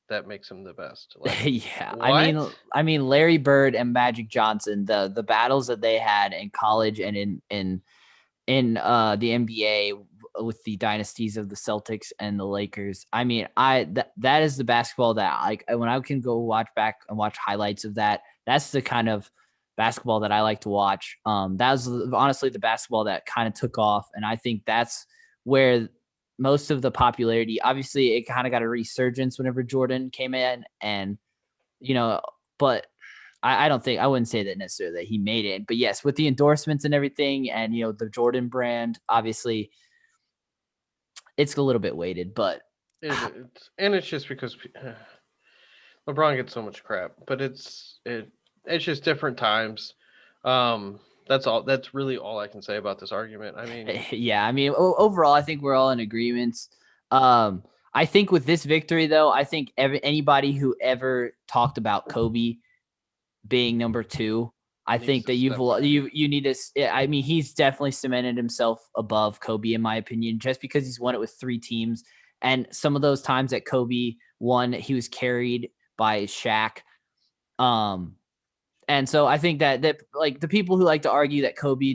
that makes him the best. Like Yeah, what? I mean, Larry Bird and Magic Johnson, the battles that they had in college and in the NBA with the dynasties of the Celtics and the Lakers. I mean, that is the basketball that like when I can go watch back and watch highlights of that. That's the kind of basketball that I like to watch. That was honestly the basketball that kind of took off, and I think that's where most of the popularity. Obviously, it kind of got a resurgence whenever Jordan came in, and you know, but I don't think I wouldn't say that necessarily that he made it. But yes, with the endorsements and everything, and the Jordan brand, obviously, it's a little bit weighted. But It's just because LeBron gets so much crap, but it's just different times. That's all. That's really all I can say about this argument. I mean, yeah, I mean, overall, I think we're all in agreement. I think with this victory, though, I think anybody who ever talked about Kobe being number two. I needs think to that step back. you need to. I mean, he's definitely cemented himself above Kobe in my opinion, just because he's won it with three teams, and some of those times that Kobe won, he was carried by Shaq. Um, and so I think that like the people who like to argue that Kobe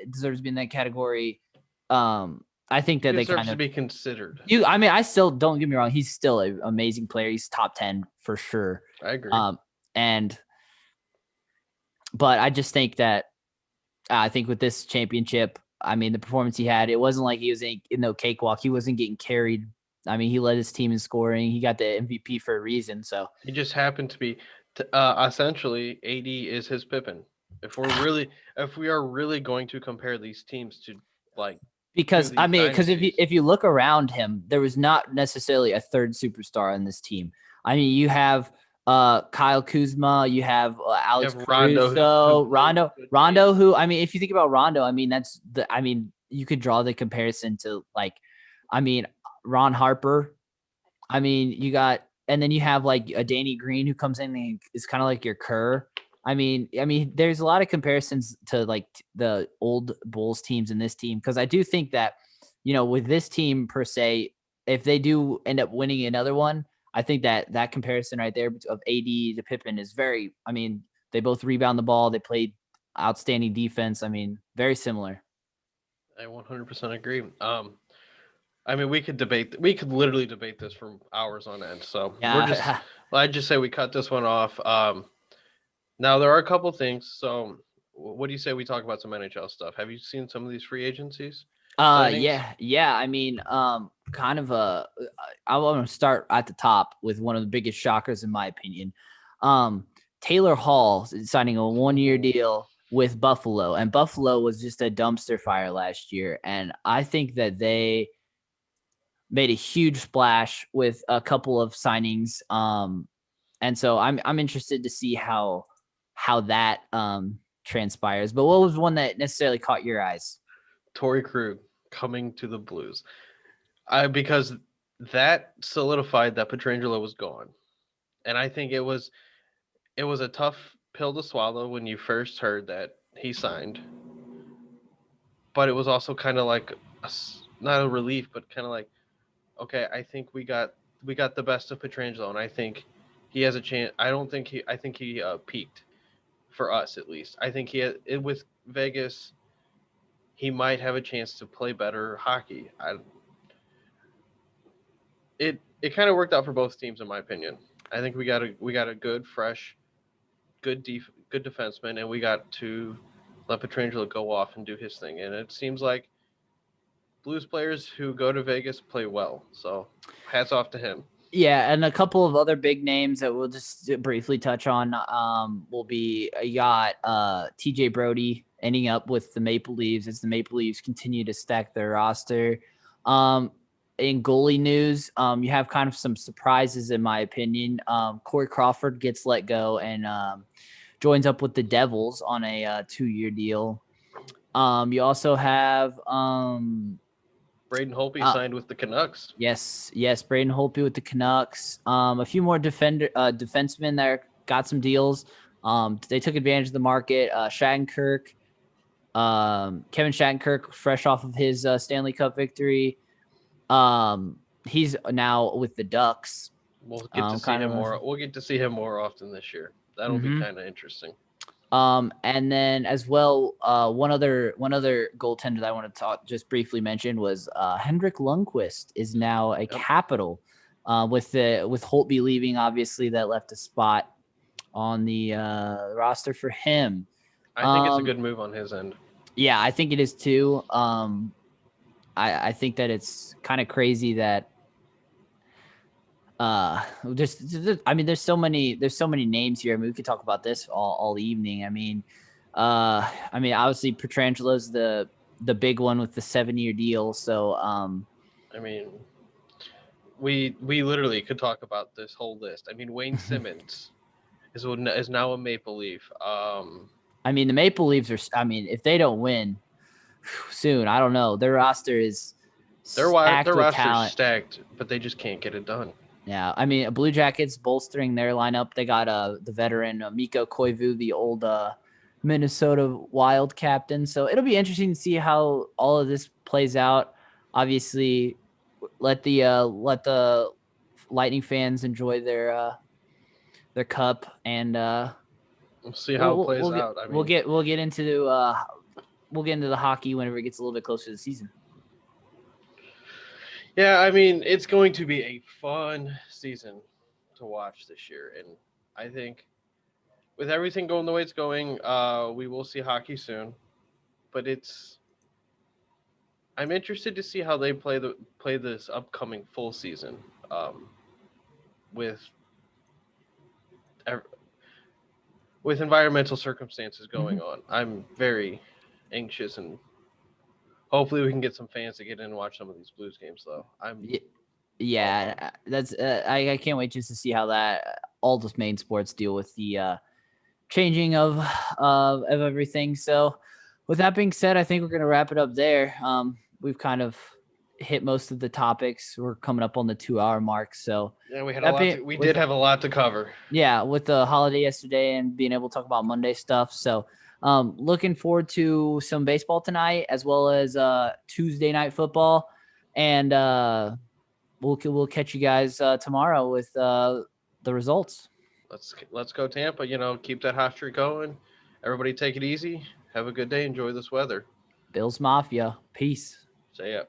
deserves to be in that category, I think He that they deserves kind to of be considered. I mean, I still don't get me wrong, he's still an amazing player. He's top 10 for sure. I agree. And but I just think that I think with this championship, I mean, the performance he had, it wasn't like he was in no cakewalk. He wasn't getting carried. I mean, he led his team in scoring. He got the MVP for a reason. So He just happened to be, essentially, AD is his Pippin. If we are really going to compare these teams to like to because I these mean, because dynasties, if you look around him, there was not necessarily a third superstar on this team. I mean, you have Kyle Kuzma, you have you Alex have Rondo, who Caruso, played a good game. Rondo, who I mean, if you think about Rondo, I mean, I mean, you could draw the comparison to like, I mean, Ron Harper. I mean, and then you have like a Danny Green who comes in and is kind of like your Kerr. I mean, there's a lot of comparisons to like the old Bulls teams and this team because I do think that, with this team per se, if they do end up winning another one, I think that comparison right there of AD to Pippen is very. I mean, they both rebound the ball. They played outstanding defense. I mean, very similar. I 100% agree. I mean, we could literally debate this for hours on end. So Yeah. I just say we cut this one off. Now there are a couple things. So, what do you say we talk about some NHL stuff? Have you seen some of these free agencies signings? Yeah. I mean, kind of I want to start at the top with one of the biggest shockers in my opinion. Um, Taylor Hall is signing a 1-year deal with Buffalo, and Buffalo was just a dumpster fire last year, and I think that they made a huge splash with a couple of signings. And so I'm interested to see how that transpires. But what was one that necessarily caught your eyes? Torrey Krug coming to the Blues. I because that solidified that Petrangelo was gone, and I think it was a tough pill to swallow when you first heard that he signed, but it was also kind of like not a relief, but kind of like, okay, I think we got the best of Petrangelo, and I think he has a chance. I think he peaked for us at least. I think with Vegas, he might have a chance to play better hockey. It kind of worked out for both teams in my opinion. I think we got a good fresh good defenseman, and we got to let Petrangelo go off and do his thing. And it seems like Blues players who go to Vegas play well. So hats off to him. Yeah, and a couple of other big names that we'll just briefly touch on will be you got TJ Brody ending up with the Maple Leafs as the Maple Leafs continue to stack their roster. Um, in goalie news, you have kind of some surprises in my opinion. Corey Crawford gets let go and joins up with the Devils on a 2-year deal. You also have Braden Holtby uh, signed with the Canucks. yes, Braden Holtby with the Canucks. A few more defensemen that got some deals. They took advantage of the market. Shattenkirk Kevin Shattenkirk, fresh off of his Stanley Cup victory. He's now with the Ducks. We'll get to see Kind him of. more. We'll get to see him more often this year. That'll be Mm-hmm. kind of interesting. And then as well, one other goaltender that I want to talk just briefly mention was Henrik Lundqvist is now a Yep. Capital. With Holtby leaving, obviously that left a spot on the roster for him. I think it's a good move on his end. Yeah, I think it is too. I think that it's kind of crazy that just I mean there's so many names here. I mean we could talk about this all evening. I mean obviously Petrangelo the big one with the 7-year deal. So I mean, we literally could talk about this whole list. I mean, Wayne Simmons is now a Maple Leaf. I mean the Maple Leafs are. I mean if they don't win soon, I don't know. Their roster is stacked their with roster's talent. stacked, but they just can't get it done. Yeah, I mean, Blue Jackets bolstering their lineup. They got the veteran Mikko Koivu, the old Minnesota Wild captain. So it'll be interesting to see how all of this plays out. Obviously, let the Lightning fans enjoy their cup, and We'll see how it plays we'll get out. I mean, we'll get into the hockey whenever it gets a little bit closer to the season. yeah, I mean, it's going to be a fun season to watch this year, and I think with everything going the way it's going, we will see hockey soon. But I'm interested to see how they play this upcoming full season, with with environmental circumstances going on. I'm very anxious, and hopefully we can get some fans to get in and watch some of these Blues games. Though Yeah, that's I can't wait just to see how that all the main sports deal with the changing of everything. So, with that being said, I think we're gonna wrap it up there. We've kind of hit most of the topics. We're coming up on the 2-hour mark. So yeah, we had that being, we did have a lot to cover. Yeah, with the holiday yesterday and being able to talk about Monday stuff. So looking forward to some baseball tonight as well as Tuesday night football. And we'll catch you guys tomorrow with the results. Let's go Tampa. You know, keep that hot streak going. Everybody take it easy. Have a good day. Enjoy this weather. Bills Mafia. Peace. See ya.